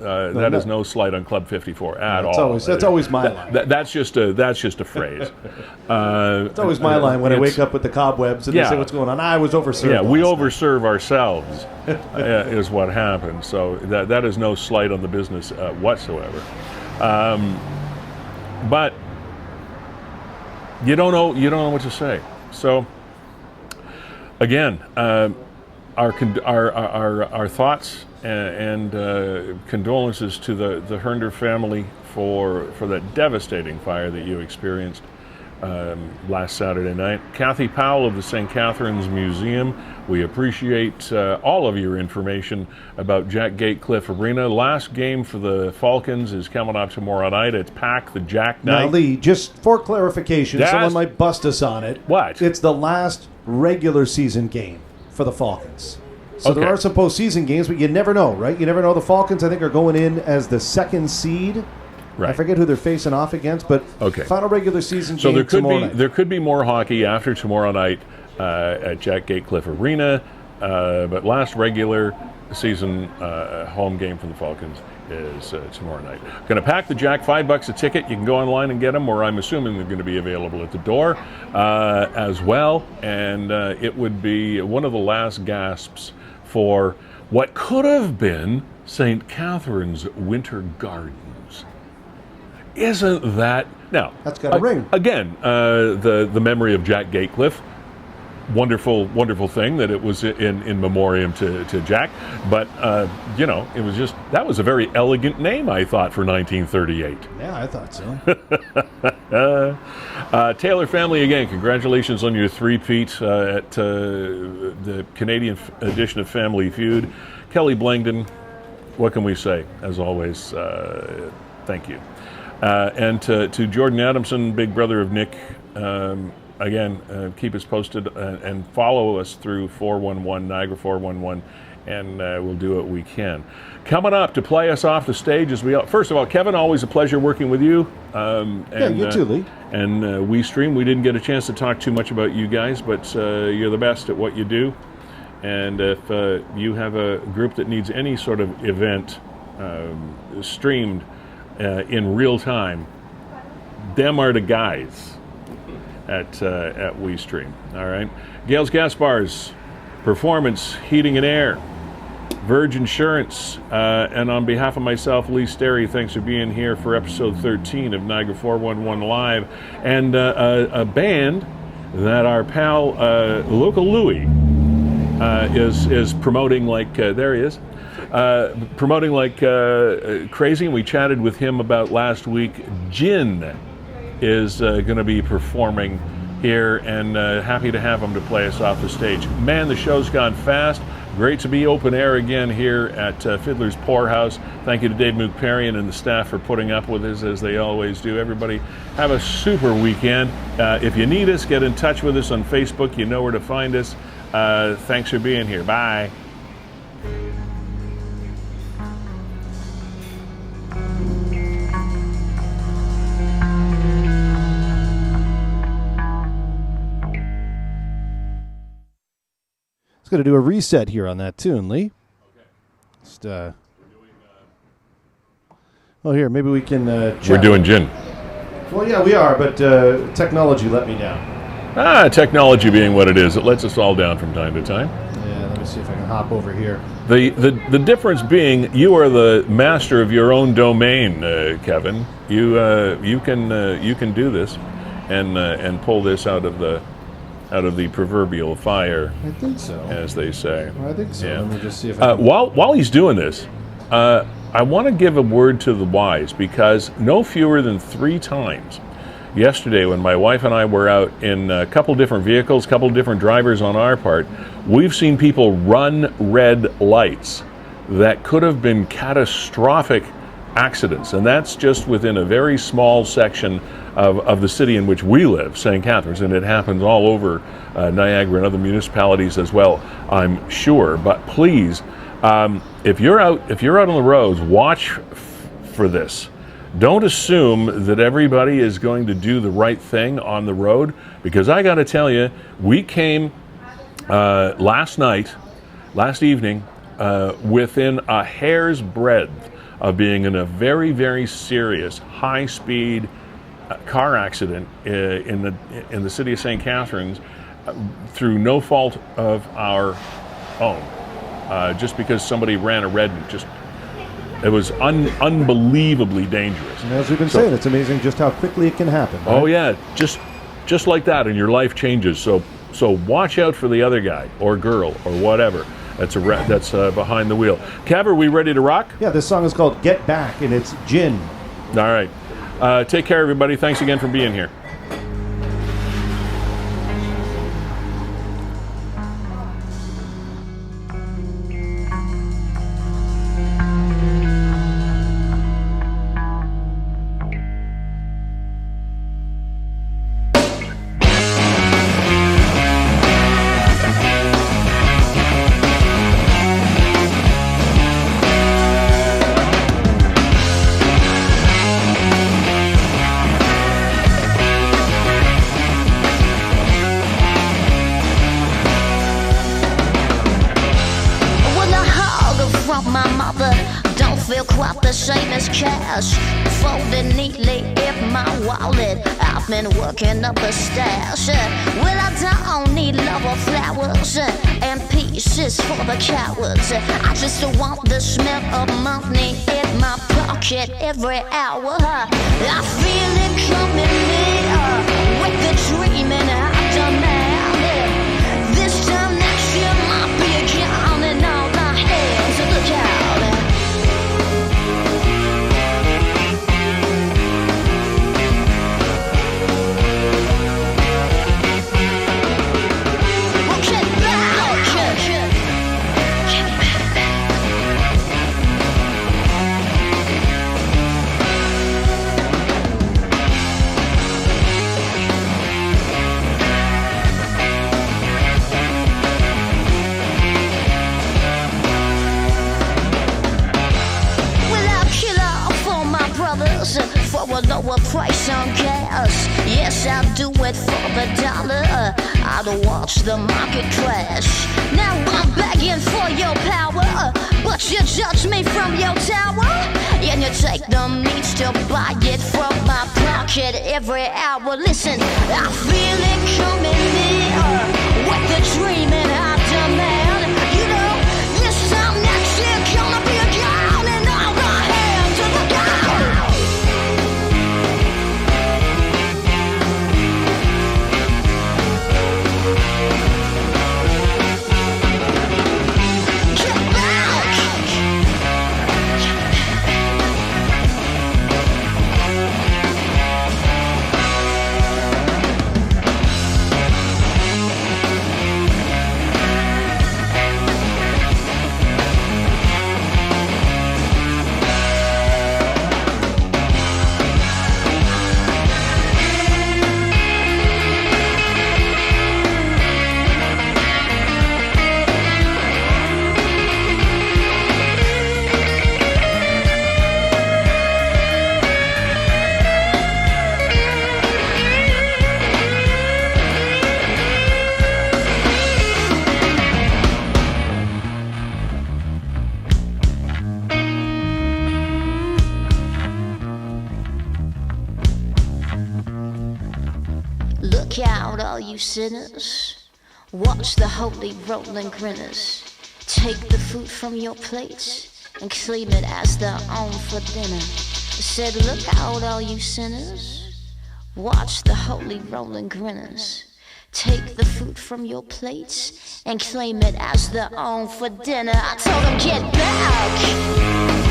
That is no slight on Club 54 at all. That's always my line. That's just a phrase. It's always my line when I wake up with the cobwebs and they say what's going on. I was overserved. Yeah, we overserve ourselves is what happens. So that is no slight on the business whatsoever. But you don't know what to say. So again, our thoughts and condolences to the Hernder family for that devastating fire that you experienced last Saturday night. Kathy Powell of the St. Catharines Museum, we appreciate all of your information about Jack Gatecliff Arena. Last game for the Falcons is coming up tomorrow night. It's Pack the Jack night. Now, Lee, just for clarification, someone might bust us on it. What? It's the last regular season game for the Falcons. So there are some postseason games, but you never know, right? You never know. The Falcons, I think, are going in as the second seed. Right. I forget who they're facing off against, but final regular season game tomorrow night. There could be more hockey after tomorrow night at Jack Gatecliff Arena, but last regular season home game for the Falcons is tomorrow night. Going to Pack the Jack, $5 a ticket. You can go online and get them, or I'm assuming they're going to be available at the door as well. And it would be one of the last gasps for what could have been St. Catharines Winter Gardens. Isn't that now? That's got a ring again. The memory of Jack Gatecliff, wonderful thing that it was in memoriam to Jack. But it was just that was a very elegant name, I thought, for 1938. Yeah, I thought so. Taylor family, again, congratulations on your three-peat at the Canadian edition of Family Feud. Kelly Blagdon, what can we say? As always, thank you. And to Jordan Adamson, big brother of Nick, again, keep us posted and follow us through 411, Niagara 411, and we'll do what we can. Coming up to play us off the stage as first of all, Kevin, always a pleasure working with you. And, you too, Lee. And WeeStreem, we didn't get a chance to talk too much about you guys, but you're the best at what you do. And if you have a group that needs any sort of event streamed in real time, them are the guys at WeeStreem. All right, Gales Gas Bars, Performance Heating and Air, Verge Insurance, and on behalf of myself, Lee Sterry, thanks for being here for episode 13 of Niagara 411 Live, and a band that our pal Local Louie is promoting like there he is. Promoting like crazy, and we chatted with him about last week. Jin is going to be performing here, and happy to have him to play us off the stage. Man, the show's gone fast. Great to be open air again here at Fiddler's Poorhouse. Thank you to Dave Mookparian and the staff for putting up with us as they always do. Everybody have a super weekend. If you need us, get in touch with us on Facebook. You know where to find us. Thanks for being here. Bye. Going to do a reset here on that tune, Lee. Okay. Just Oh, here, maybe we can chat. We're doing gin. Well, yeah, we are, but technology let me down. Technology being what it is, it lets us all down from time to time. Yeah, let me see if I can hop over here. The difference being, you are the master of your own domain, Kevin. You can do this, and pull this out of the proverbial fire. I think so, as they say. I think so. Yeah. Let me just see if I can... while he's doing this, I want to give a word to the wise, because no fewer than 3 times yesterday, when my wife and I were out in a couple different vehicles, couple different drivers on our part, we've seen people run red lights that could have been catastrophic accidents, and that's just within a very small section of the city in which we live, St. Catharines, and it happens all over Niagara and other municipalities as well, I'm sure. But please, if you're out on the roads, watch for this. Don't assume that everybody is going to do the right thing on the road, because I got to tell you, we came last evening, within a hair's breadth of being in a very, very serious, high-speed car accident in the city of St. Catharines, through no fault of our own, just because somebody ran a red. It was unbelievably dangerous. And as we've been saying, it's amazing just how quickly it can happen. Right? Oh yeah, just like that, and your life changes. So watch out for the other guy or girl or whatever that's behind the wheel. Kev, are we ready to rock? Yeah, this song is called Get Back, and it's Gin. All right. Take care, everybody. Thanks again for being here. Folded neatly in my wallet, I've been working up a stash. Well, I don't need love or flowers and pieces for the cowards. I just want the smell of money in my pocket every hour. I feel it coming near with the dream, and I've done that. This time next year might be a counting all my hands to look out. For a lower price on gas. Yes, I'll do it for the dollar. I'd watch the market crash. Now I'm begging for your power, but you judge me from your tower, and you take the means to buy it from my pocket every hour. Listen, I feel it coming near with the dream, and I demand. You know, this time next year gonna be a gown and all my hands to the ground. look out, all you sinners. Watch the holy rolling grinners. Take the food from your plates and claim it as their own for dinner. I said, look out, all you sinners. Watch the holy rolling grinners. Take the food from your plates and claim it as their own for dinner. I told them, get back.